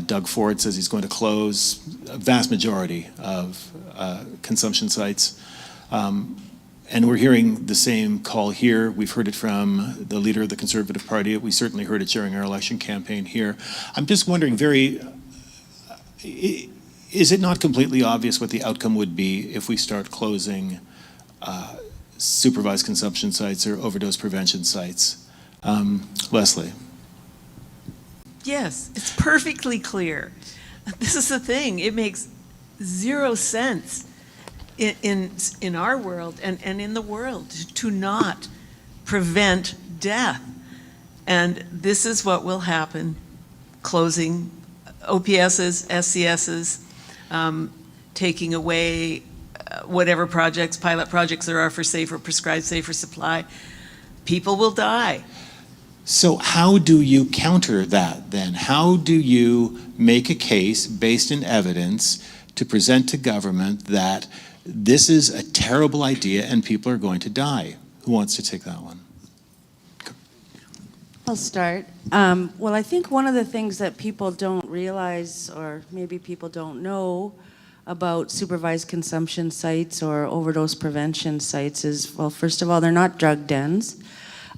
Doug Ford says he's going to close a vast majority of consumption sites. And we're hearing the same call here. We've heard it from the leader of the Conservative Party. We certainly heard it during our election campaign here. I'm just wondering, is it not completely obvious what the outcome would be if we start closing supervised consumption sites or overdose prevention sites? Leslie. Yes, it's perfectly clear. This is the thing. It makes zero sense in our world and in the world to not prevent death. And this is what will happen, closing OPSs, SCSs, taking away whatever projects, pilot projects there are for safer, prescribed safer supply. People will die. So how do you counter that then? How do you make a case based in evidence to present to government that this is a terrible idea and people are going to die? Who wants to take that one? I'll start. Well, I think one of the things that people don't realize, or maybe people don't know, about supervised consumption sites or overdose prevention sites is, well, first of all, they're not drug dens.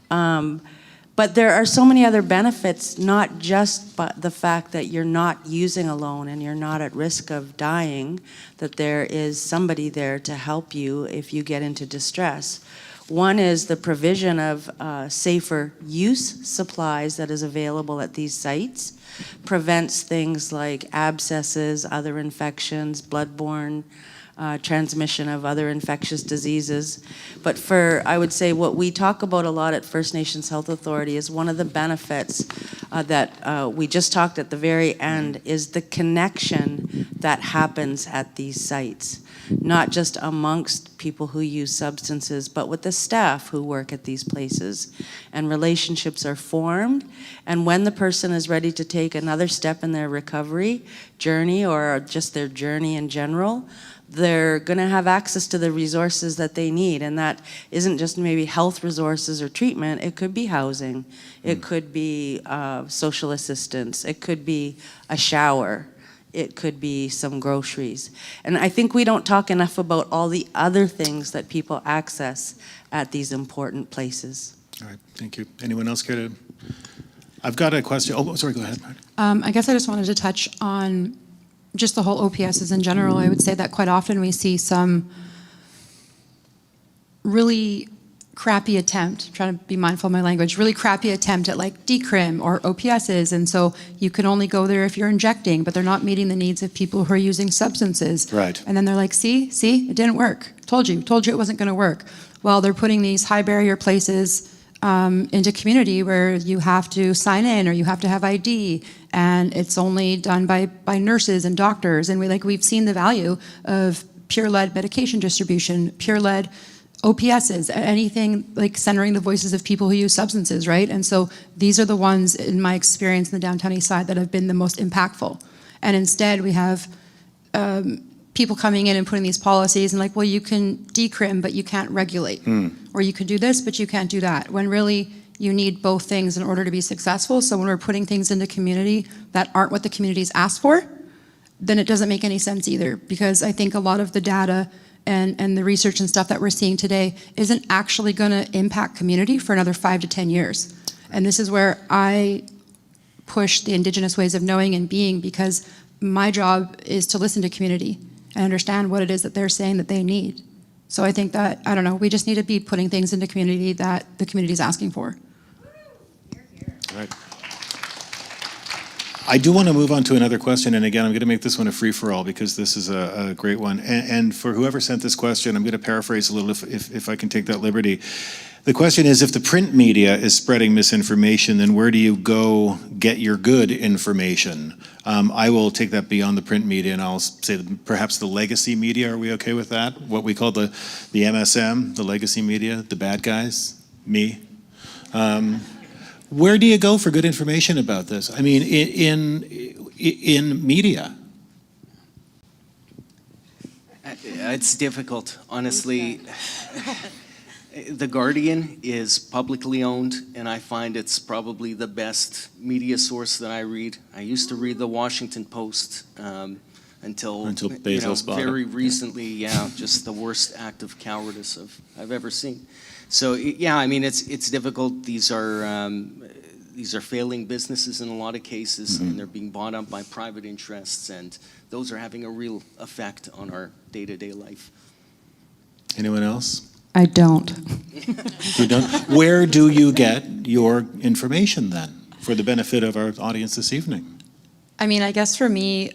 But there are so many other benefits, not just the fact that you're not using alone and you're not at risk of dying, that there is somebody there to help you if you get into distress. One is the provision of safer use supplies that is available at these sites, prevents things like abscesses, other infections, bloodborne transmission of other infectious diseases. But I would say what we talk about a lot at First Nations Health Authority is one of the benefits that we just talked at the very end is the connection that happens at these sites. Not just amongst people who use substances, but with the staff who work at these places. And relationships are formed. And when the person is ready to take another step in their recovery journey or just their journey in general, they're going to have access to the resources that they need. And that isn't just maybe health resources or treatment. It could be housing. It could be social assistance. It could be a shower. It could be some groceries. And I think we don't talk enough about all the other things that people access at these important places. All right, thank you. Anyone else care to? I've got a question. Oh, sorry, go ahead. I guess I just wanted to touch on just the whole OPSs in general. I would say that quite often we see some really crappy attempt, trying to be mindful of my language, really crappy attempt at like decrim or OPSs, and so you can only go there if you're injecting, but they're not meeting the needs of people who are using substances. Right. And then they're like, see, it didn't work. Told you it wasn't going to work. Well, they're putting these high barrier places into community where you have to sign in or you have to have ID, and it's only done by nurses and doctors, and we've seen the value of peer-led medication distribution, peer-led OPSs, anything like centering the voices of people who use substances, right? And so these are the ones, in my experience in the downtown east side, that have been the most impactful. And instead we have people coming in and putting these policies and like, well, you can decrim, but you can't regulate. Or you could do this, but you can't do that. When really you need both things in order to be successful. So when we're putting things into community that aren't what the community's asked for, then it doesn't make any sense either. Because I think a lot of the data and the research and stuff that we're seeing today isn't actually going to impact community for another 5 to 10 years. And this is where I push the Indigenous ways of knowing and being, because my job is to listen to community and understand what it is that they're saying that they need. So I think that, I don't know, we just need to be putting things into community that the community is asking for. All right. I do want to move on to another question, and again, I'm going to make this one a free-for-all because this is a great one. And for whoever sent this question, I'm going to paraphrase a little if I can take that liberty. The question is, if the print media is spreading misinformation, then where do you go get your good information? I will take that beyond the print media, and I'll say perhaps the legacy media. Are we okay with that? What we call the MSM, the legacy media, the bad guys, me. Where do you go for good information about this? I mean, in media. It's difficult, honestly. The Guardian is publicly owned, and I find it's probably the best media source that I read. I used to read the Washington Post until Bezos bought very it. recently. Yeah, just the worst act of cowardice I've ever seen. So yeah, I mean it's difficult. These are failing businesses in a lot of cases, and they're being bought up by private interests, and those are having a real effect on our day-to-day life. Anyone else? I don't. You don't? Where do you get your information then, for the benefit of our audience this evening? I mean, I guess for me,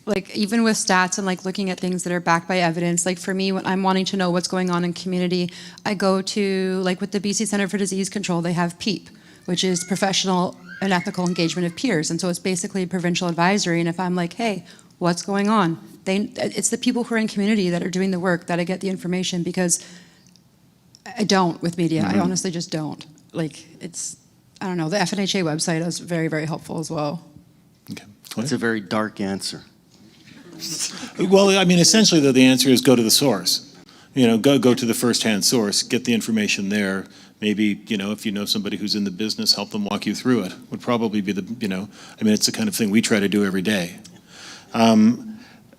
like even with stats and like looking at things that are backed by evidence, like for me, when I'm wanting to know what's going on in community, I go to, like with the BC Centre for Disease Control, they have PEEP, which is Professional and Ethical Engagement of Peers. And so it's basically a provincial advisory. And if I'm like, hey, what's going on? It's the people who are in community that are doing the work that I get the information, because I don't with media. I honestly just don't. Like I don't know, the FNHA website is very, very helpful as well. Okay. That's a very dark answer. Well, I mean, essentially, though, the answer is go to the source. You know, go to the first-hand source, get the information there. Maybe, you know, if you know somebody who's in the business, help them walk you through it. Would probably be the, you know, I mean, it's the kind of thing we try to do every day.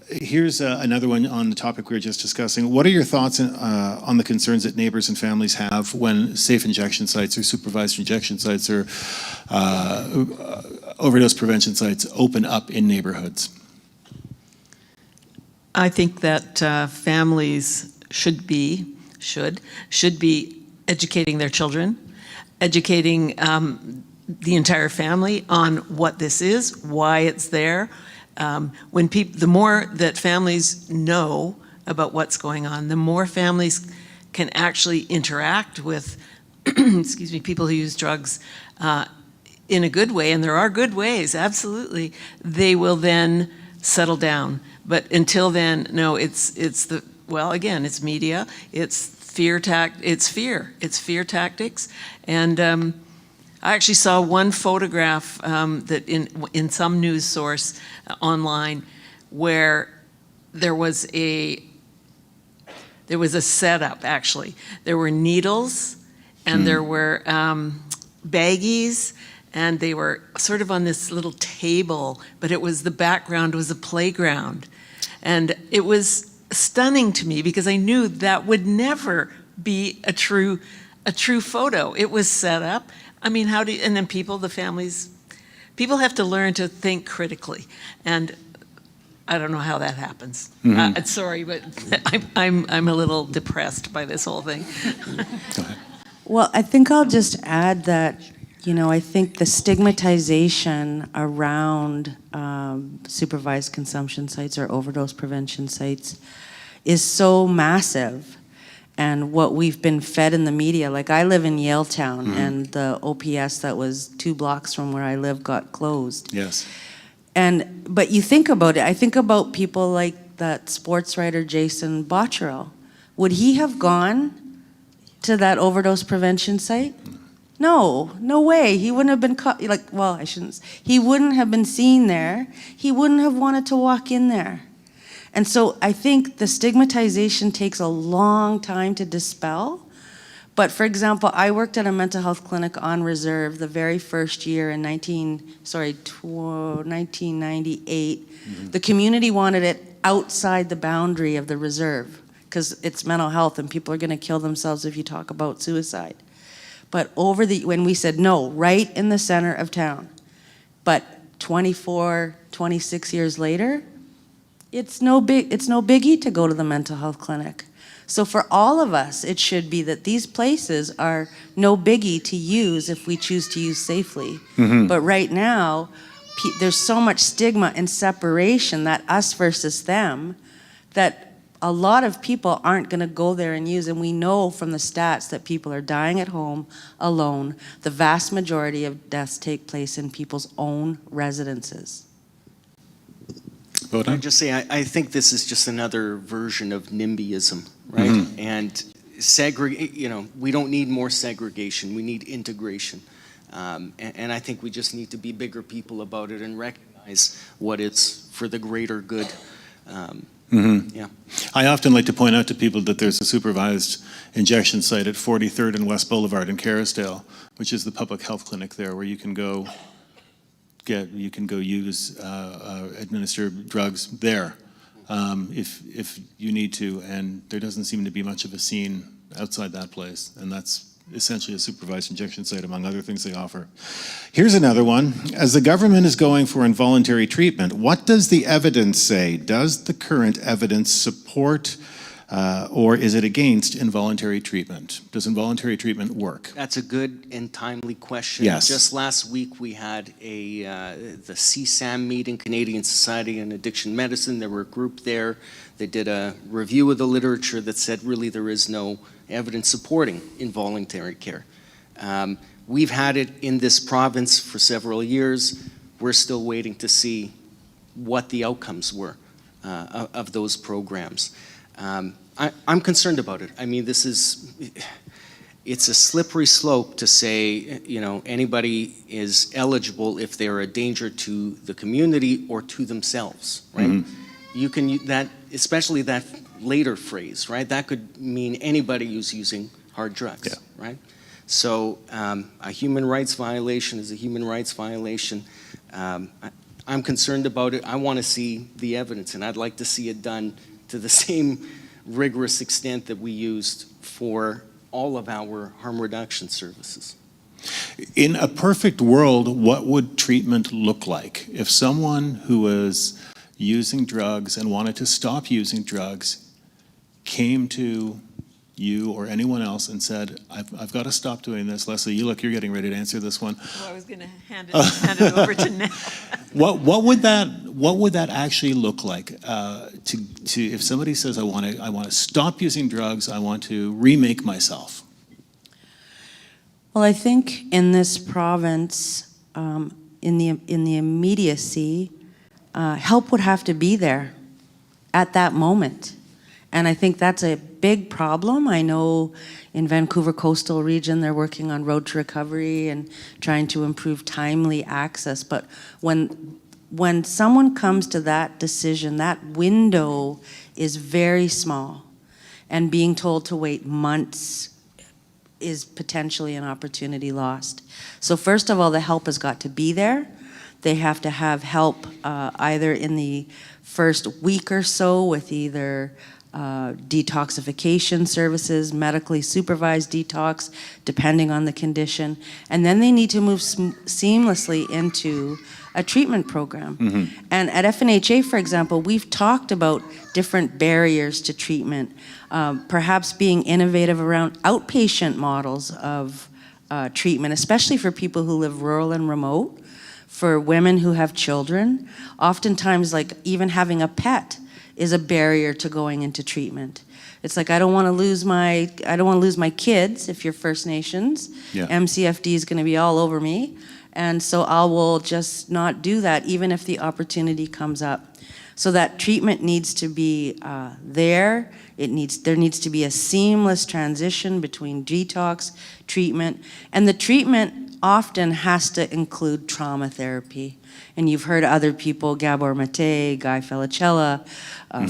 Here's another one on the topic we were just discussing. What are your thoughts on the concerns that neighbors and families have when safe injection sites or supervised injection sites or overdose prevention sites open up in neighborhoods? I think that families should be educating their children, educating the entire family on what this is, why it's there. The more that families know about what's going on, the more families can actually interact with, excuse me, people who use drugs in a good way, and there are good ways, absolutely. They will then settle down. But until then, no, it's media, it's fear tactics, and I actually saw one photograph that in some news source online where there was a setup. Actually, there were needles and there were baggies, and they were sort of on this little table, but the background was a playground. And it was stunning to me because I knew that would never be a true photo. It was set up. I mean, and then people have to learn to think critically. And I don't know how that happens. Sorry, but I'm a little depressed by this whole thing. Well, I think I'll just add that, I think the stigmatization around supervised consumption sites or overdose prevention sites is so massive. And what we've been fed in the media, like I live in Yaletown, and the OPS that was 2 blocks from where I live got closed. Yes. But you think about it, I think about people like that sports writer Jason Botterill. Would he have gone to that overdose prevention site? No way. He wouldn't have been he wouldn't have been seen there. He wouldn't have wanted to walk in there. And so I think the stigmatization takes a long time to dispel. But for example, I worked at a mental health clinic on reserve the very first year in 1998. The community wanted it outside the boundary of the reserve because it's mental health and people are going to kill themselves if you talk about suicide. But when we said no, right in the center of town, but 24, 26 years later, it's no biggie to go to the mental health clinic. So for all of us, it should be that these places are no biggie to use if we choose to use safely. But right now, there's so much stigma and separation, that us versus them, that a lot of people aren't going to go there and use. And we know from the stats that people are dying at home alone. The vast majority of deaths take place in people's own residences. I'd just say, I think this is just another version of NIMBYism, right? And we don't need more segregation, we need integration. And I think we just need to be bigger people about it and recognize what it's for the greater good. Yeah. I often like to point out to people that there's a supervised injection site at 43rd and West Boulevard in Kerrisdale, which is the public health clinic there, where you can go administer drugs there if you need to, and there doesn't seem to be much of a scene outside that place, and that's essentially a supervised injection site among other things they offer. Here's another one. As the government is going for involuntary treatment, what does the evidence say? Does the current evidence support or is it against involuntary treatment? Does involuntary treatment work? That's a good and timely question. Yes. Just last week we had the CSAM meeting, Canadian Society on Addiction Medicine. There were a group there. They did a review of the literature that said really there is no evidence supporting involuntary care. We've had it in this province for several years. We're still waiting to see what the outcomes were of those programs. I'm concerned about it. I mean, it's a slippery slope to say, anybody is eligible if they're a danger to the community or to themselves, right? You can, especially that later phrase, right? That could mean anybody who's using hard drugs, right? So a human rights violation is a human rights violation. I'm concerned about it. I want to see the evidence, and I'd like to see it done to the same rigorous extent that we used for all of our harm reduction services. In a perfect world, what would treatment look like? If someone who was using drugs and wanted to stop using drugs came to you or anyone else and said, I've got to stop doing this. Leslie, you're getting ready to answer this one. Well, I was going to hand it over to Nell. What would that actually look like? To if somebody says, I want to stop using drugs, I want to remake myself. Well, I think in this province, in the immediacy, help would have to be there at that moment. And I think that's a big problem. I know in Vancouver coastal region, they're working on road to recovery and trying to improve timely access. But when someone comes to that decision, that window is very small. And being told to wait months is potentially an opportunity lost. So first of all, the help has got to be there. They have to have help either in the first week or so with either detoxification services, medically supervised detox, depending on the condition. And then they need to move seamlessly into a treatment program. Mm-hmm. And at FNHA, for example, we've talked about different barriers to treatment, perhaps being innovative around outpatient models of treatment, especially for people who live rural and remote, for women who have children. Oftentimes, like even having a pet is a barrier to going into treatment. It's like I don't want to lose my kids if you're First Nations. Yeah. MCFD is going to be all over me, and so I will just not do that even if the opportunity comes up. So that treatment needs to be there. There needs to be a seamless transition between detox, treatment, and the treatment often has to include trauma therapy. And you've heard other people, Gabor Mate, Guy Felicella,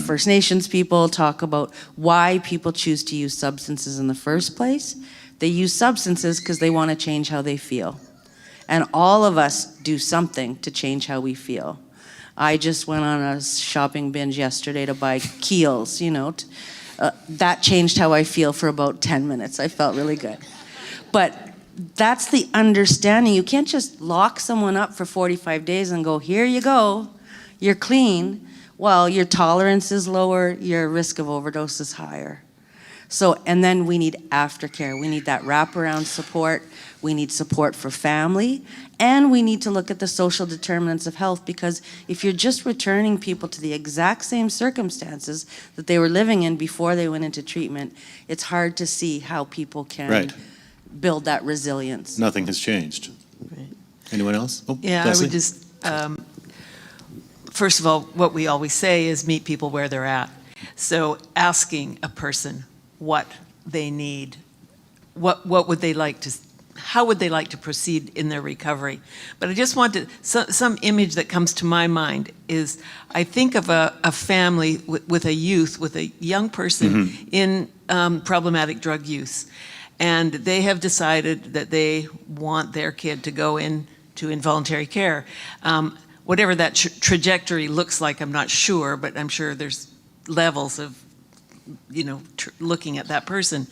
First Nations people talk about why people choose to use substances in the first place. They use substances because they want to change how they feel. And all of us do something to change how we feel. I just went on a shopping binge yesterday to buy Kiehl's, that changed how I feel for about 10 minutes. I felt really good. But that's the understanding. You can't just lock someone up for 45 days and go, here you go, you're clean. Well, your tolerance is lower, your risk of overdose is higher. So, and then we need aftercare. We need that wraparound support. We need support for family. And we need to look at the social determinants of health, because if you're just returning people to the exact same circumstances that they were living in before they went into treatment, it's hard to see how people can build that resilience. Nothing has changed. Right. Anyone else? Oh, yeah, Leslie? I would just, first of all, what we always say is meet people where they're at. So asking a person what they need, what would they like to, how would they like to proceed in their recovery? But I just want to, some image that comes to my mind is, I think of a family with a youth, with a young person in problematic drug use. And they have decided that they want their kid to go into involuntary care. Whatever that trajectory looks like, I'm not sure, but I'm sure there's levels of, looking at that person.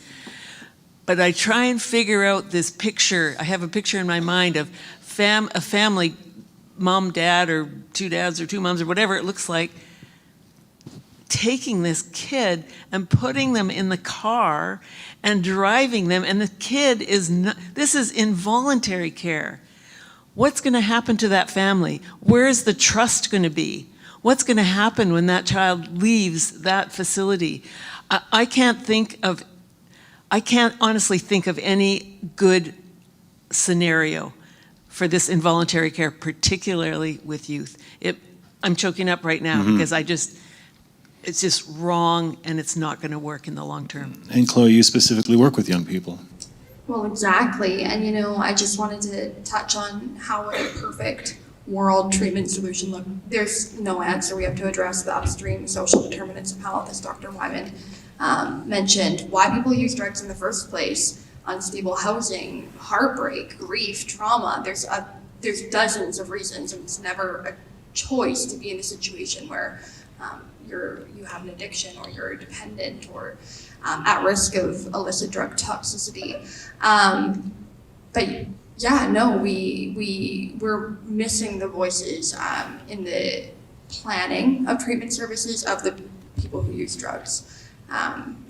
But I try and figure out this picture. I have a picture in my mind of a family, mom, dad, or two dads or two moms or whatever it looks like, taking this kid and putting them in the car and driving them, and the kid is not, this is involuntary care. What's going to happen to that family? Where's the trust going to be? What's going to happen when that child leaves that facility? I can't honestly think of any good scenario for this involuntary care, particularly with youth. I'm choking up right now because it's just wrong, and it's not going to work in the long term. And Chloe, you specifically work with young people. Well, exactly. And, I just wanted to touch on how would a perfect world treatment solution look. There's no answer. We have to address the upstream social determinants of health, as Dr. Wyman mentioned. Why people use drugs in the first place, unstable housing, heartbreak, grief, trauma. There's dozens of reasons, and it's never choice to be in a situation where you have an addiction or you're dependent or at risk of illicit drug toxicity. But yeah, no, we're missing the voices in the planning of treatment services of the people who use drugs.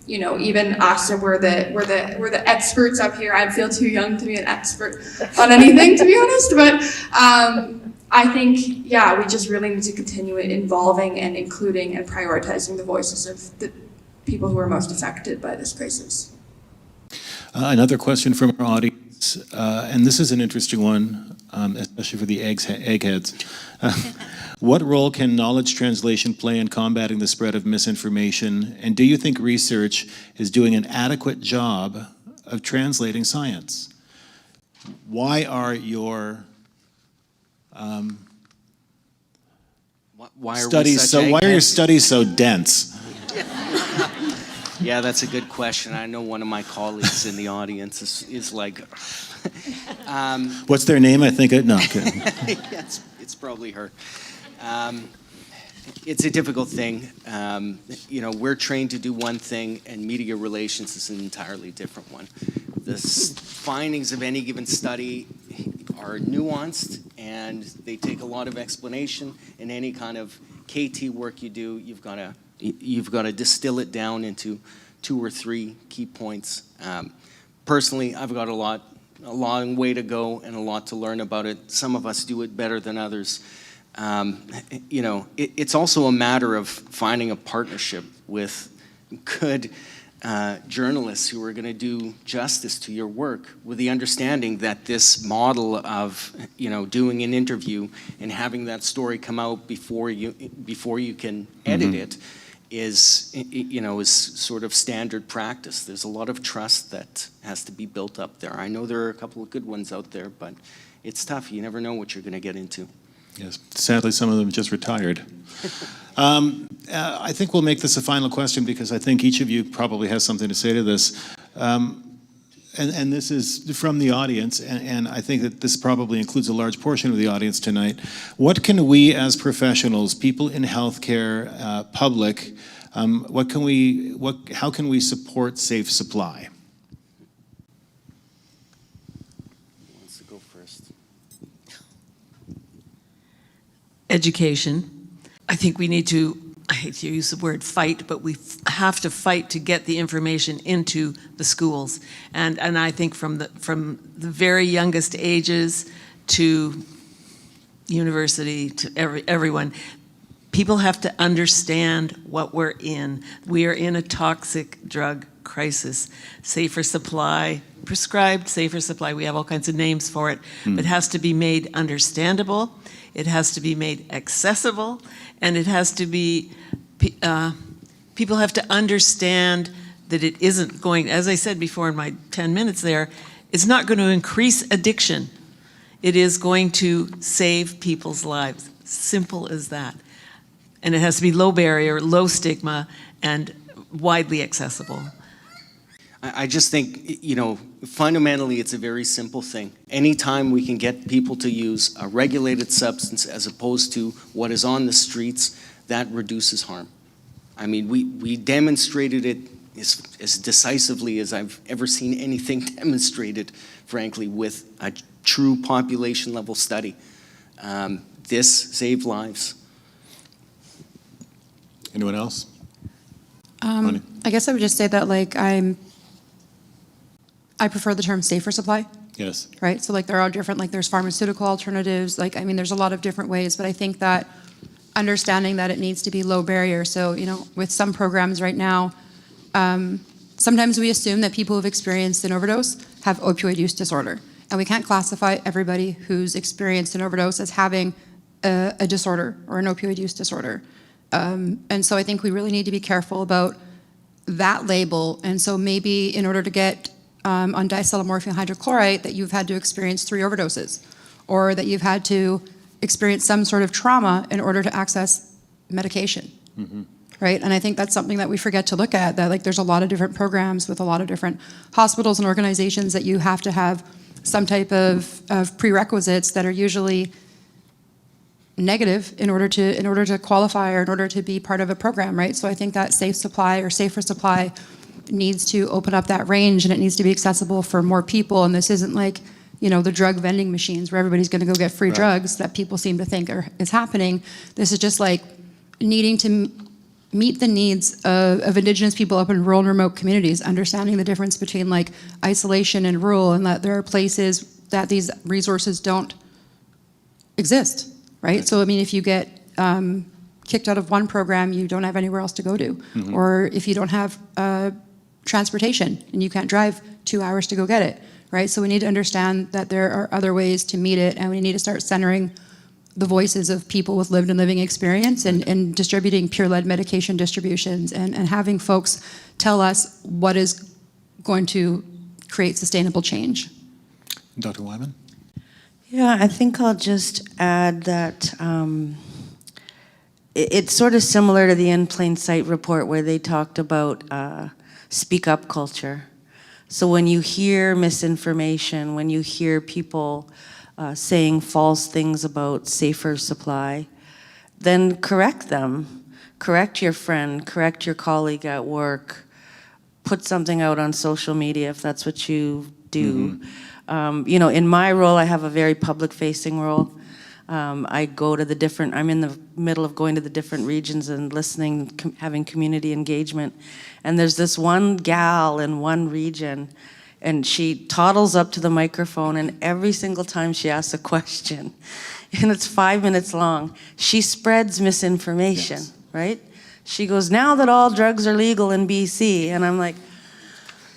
You know, even us, and we're the experts up here. I feel too young to be an expert on anything, to be honest. But I think, yeah, we just really need to continue involving and including and prioritizing the voices of the people who are most affected by this crisis. Another question from our audience, and this is an interesting one, especially for the eggheads. What role can knowledge translation play in combating the spread of misinformation? And do you think research is doing an adequate job of translating science? Why are your Why are studies we such why are your eggheads? studies so dense? Yeah, that's a good question. I know one of my colleagues in the audience is like, What's their name? I think no. Okay. yeah, it's probably her. It's a difficult thing. You know, we're trained to do one thing, and media relations is an entirely different one. The findings of any given study are nuanced, and they take a lot of explanation. In any kind of KT work you do, you've got to distill it down into 2 or 3 key points. Personally, I've got a long way to go and a lot to learn about it. Some of us do it better than others. You know, it's also a matter of finding a partnership with good journalists who are going to do justice to your work, with the understanding that this model of, you know, doing an interview and having that story come out before you can edit it is, you know, is sort of standard practice. There's a lot of trust that has to be built up there. I know there are a couple of good ones out there, but it's tough. You never know what you're going to get into. Yes, sadly, some of them just retired. I think we'll make this a final question because I think each of you probably has something to say to this. And this is from the audience, and I think that this probably includes a large portion of the audience tonight. What can we as professionals, people in healthcare, public, how can we support safe supply? Who wants to go first? Education. I think we need to, I hate to use the word fight, but we have to fight to get the information into the schools. And I think from the very youngest ages to university to everyone, people have to understand what we're in. We are in a toxic drug crisis. Safer supply, prescribed safer supply, we have all kinds of names for it, but it has to be made understandable. It has to be made accessible, and it has to be, people have to understand that it isn't going, as I said before in my 10 minutes there, it's not going to increase addiction. It is going to save people's lives. Simple as that. And it has to be low barrier, low stigma, and widely accessible. I just think, you know, fundamentally it's a very simple thing. Anytime we can get people to use a regulated substance as opposed to what is on the streets, that reduces harm. I mean, we demonstrated it as decisively as I've ever seen anything demonstrated, frankly, with a true population level study. This saved lives. Anyone else? I guess I would just say that, like, I prefer the term safer supply, Yes. right? So, like, there are different, like, there's pharmaceutical alternatives, like, I mean, there's a lot of different ways, but I think that understanding that it needs to be low barrier. So, you know, with some programs right now, sometimes we assume that people who've experienced an overdose have opioid use disorder. And we can't classify everybody who's experienced an overdose as having a disorder or an opioid use disorder. And so I think we really need to be careful about that label. And so maybe in order to get on diacetylmorphine hydrochloride, that you've had to experience 3 overdoses, or that you've had to experience some sort of trauma in order to access medication, right? And I think that's something that we forget to look at, that, like, there's a lot of different programs with a lot of different hospitals and organizations that you have to have some type of prerequisites that are usually negative in order to qualify or in order to be part of a program, right? So I think that safe supply or safer supply needs to open up that range, and it needs to be accessible for more people. And this isn't like, you know, the drug vending machines where everybody's going to go get free drugs that people seem to think is happening. This is just like needing to meet the needs of Indigenous people up in rural and remote communities, understanding the difference between like isolation and rural, and that there are places that these resources don't exist, right? So, I mean, if you get kicked out of one program, you don't have anywhere else to go to. Mm-hmm. Or if you don't have transportation and you can't drive 2 hours to go get it, right? So we need to understand that there are other ways to meet it, and we need to start centering the voices of people with lived and living experience, and distributing peer-led medication distributions, and having folks tell us what is going to create sustainable change. Dr. Wyman? Yeah, I think I'll just add that it's sort of similar to the In Plain Sight report where they talked about speak up culture. So when you hear misinformation, when you hear people saying false things about safer supply, then correct them. Correct your friend, correct your colleague at work, put something out on social media if that's what you do. Mm-hmm. You know, in my role, I have a very public-facing role. I go to the different, I'm in the middle of going to the different regions and listening, having community engagement. And there's this one gal in one region, and she toddles up to the microphone, and every single time she asks a question, and it's 5 minutes long, she spreads misinformation, yes. Right? She goes, now that all drugs are legal in BC, and I'm like,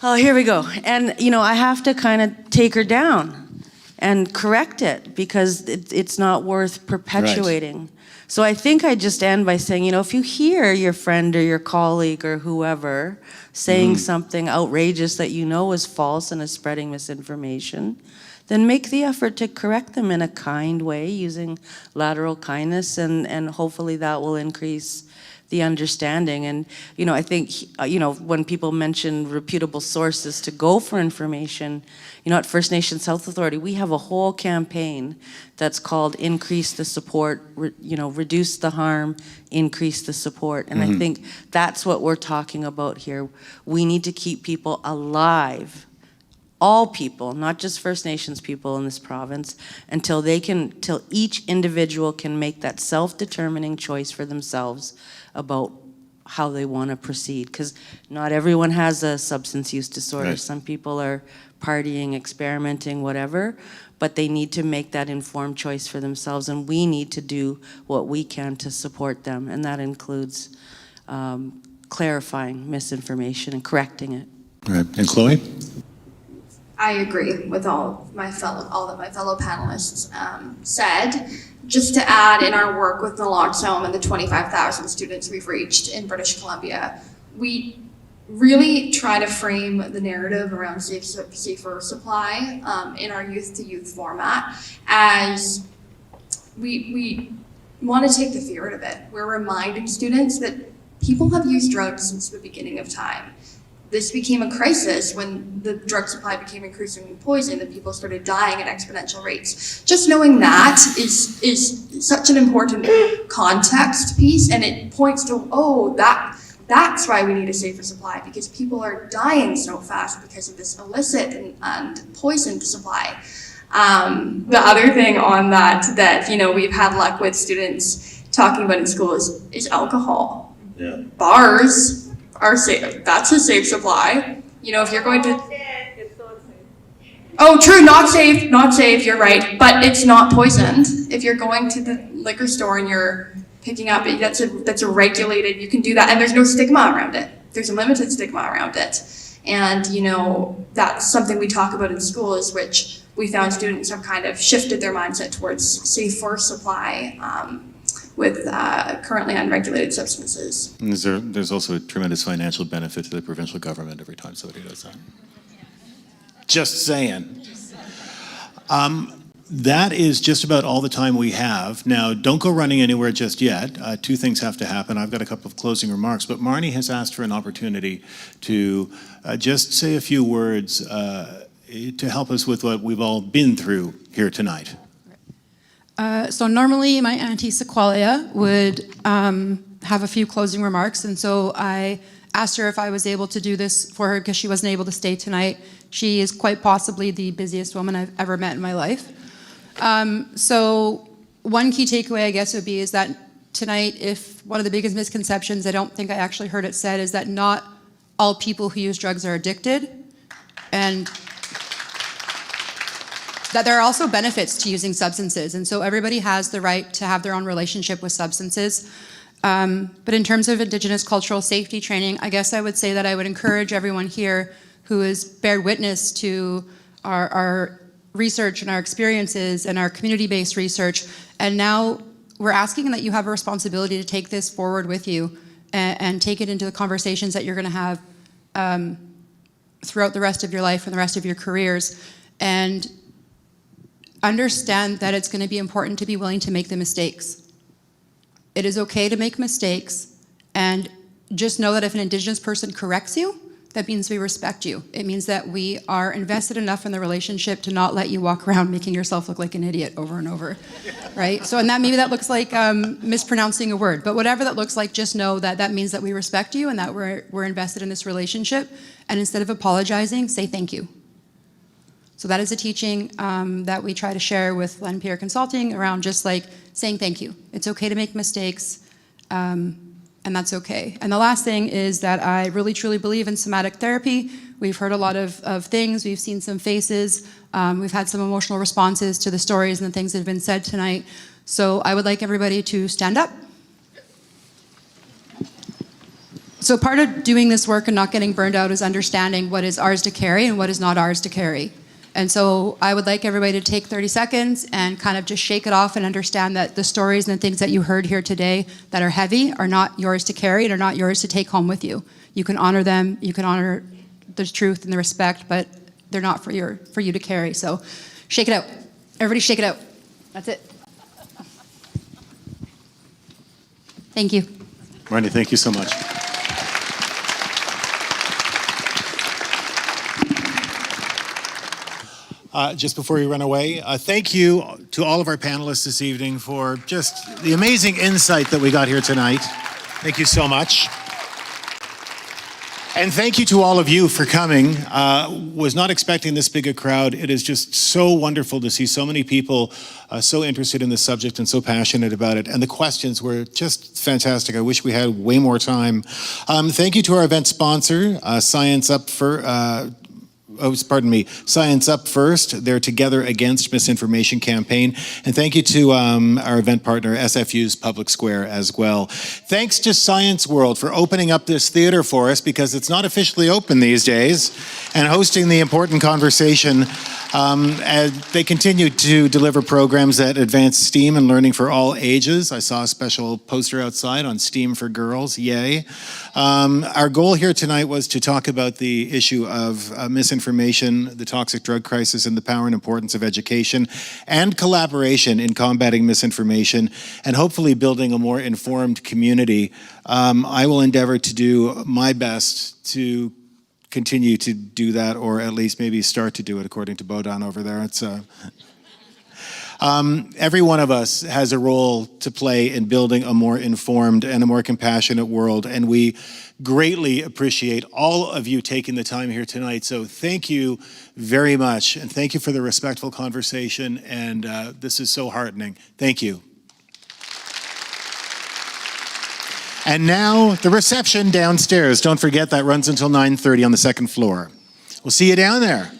oh, here we go. And, you know, I have to kind of take her down and correct it, because it's not worth perpetuating. Right. So I think I just end by saying, you know, if you hear your friend or your colleague or whoever saying something outrageous that you know is false and is spreading misinformation, then make the effort to correct them in a kind way using lateral kindness, and hopefully that will increase the understanding. And, you know, I think, you know, when people mention reputable sources to go for information, you know, at First Nations Health Authority, we have a whole campaign that's called Increase the Support, you know, Reduce the Harm, Increase the Support. And I think that's what we're talking about here. We need to keep people alive, all people, not just First Nations people in this province, until each individual can make that self-determining choice for themselves about how they want to proceed. Because not everyone has a substance use disorder. Right. Some people are partying, experimenting, whatever, but they need to make that informed choice for themselves, and we need to do what we can to support them, and that includes clarifying misinformation and correcting it. Right. And Chloe? I agree with all that my fellow panelists said. Just to add, in our work with naloxone and the 25,000 students we've reached in British Columbia, we really try to frame the narrative around safer supply in our youth-to-youth format, as we want to take the fear out of it. We're reminding students that people have used drugs since the beginning of time. This became a crisis when the drug supply became increasingly poisoned and people started dying at exponential rates. Just knowing that is such an important context piece, and it points to, that's why we need a safer supply, because people are dying so fast because of this illicit and poisoned supply. The other thing on that you know we've had luck with students talking about in school is alcohol. Yeah. Bars are safe. That's a safe supply. You know, if you're going to. Oh, true, not safe, you're right. But it's not poisoned. If you're going to the liquor store and you're picking up, that's a regulated, you can do that. And there's no stigma around it. There's a limited stigma around it. And, you know, that's something we talk about in schools, which we found students have kind of shifted their mindset towards safer supply with currently unregulated substances. And there's also a tremendous financial benefit to the provincial government every time somebody does that. Just saying. That is just about all the time we have. Now, don't go running anywhere just yet. Two things have to happen. I've got a couple of closing remarks, but Marnie has asked for an opportunity to just say a few words to help us with what we've all been through here tonight. So normally my auntie Sequoia would have a few closing remarks, and so I asked her if I was able to do this for her because she wasn't able to stay tonight. She is quite possibly the busiest woman I've ever met in my life. So one key takeaway, I guess, would be is that tonight, if one of the biggest misconceptions, I don't think I actually heard it said, is that not all people who use drugs are addicted, and that there are also benefits to using substances, and so everybody has the right to have their own relationship with substances. But in terms of Indigenous cultural safety training, I guess I would say that I would encourage everyone here who has bared witness to our research and our experiences and our community-based research, and now we're asking that you have a responsibility to take this forward with you and take it into the conversations that you're going to have throughout the rest of your life and the rest of your careers, and understand that it's going to be important to be willing to make the mistakes. It is okay to make mistakes, and just know that if an Indigenous person corrects you, that means we respect you. It means that we are invested enough in the relationship to not let you walk around making yourself look like an idiot over and over, right? So, and that maybe that looks like mispronouncing a word, but whatever that looks like, just know that that means that we respect you and that we're invested in this relationship, and instead of apologizing, say thank you. So that is a teaching that we try to share with Len Pierre Consulting around just like saying thank you. It's okay to make mistakes, and that's okay. And the last thing is that I really truly believe in somatic therapy. We've heard a lot of things, we've seen some faces, we've had some emotional responses to the stories and the things that have been said tonight. So I would like everybody to stand up. So part of doing this work and not getting burned out is understanding what is ours to carry and what is not ours to carry. And so I would like everybody to take 30 seconds and kind of just shake it off and understand that the stories and the things that you heard here today that are heavy are not yours to carry and are not yours to take home with you. You can honor them, you can honor the truth and the respect, but they're not for you to carry. So shake it out. Everybody shake it out. That's it. Thank you. Marnie, thank you so much. Just before you run away, thank you to all of our panelists this evening for just the amazing insight that we got here tonight. Thank you so much. And thank you to all of you for coming. Was not expecting this big a crowd. It is just so wonderful to see so many people so interested in the subject and so passionate about it. And the questions were just fantastic. I wish we had way more time. Thank you to our event sponsor, Science Up First, their Together Against Misinformation campaign. And thank you to our event partner, SFU's Public Square as well. Thanks to Science World for opening up this theater for us, because it's not officially open these days, and hosting the important conversation. They continue to deliver programs that advance STEAM and learning for all ages. I saw a special poster outside on STEAM for girls, yay. Our goal here tonight was to talk about the issue of misinformation, the toxic drug crisis, and the power and importance of education and collaboration in combating misinformation and hopefully building a more informed community. I will endeavor to do my best to continue to do that, or at least maybe start to do it, according to Bodan over there. It's every one of us has a role to play in building a more informed and a more compassionate world, and we greatly appreciate all of you taking the time here tonight. So thank you very much, and thank you for the respectful conversation, and this is so heartening. Thank you. And now, the reception downstairs. Don't forget, that runs until 9:30 on the second floor. We'll see you down there.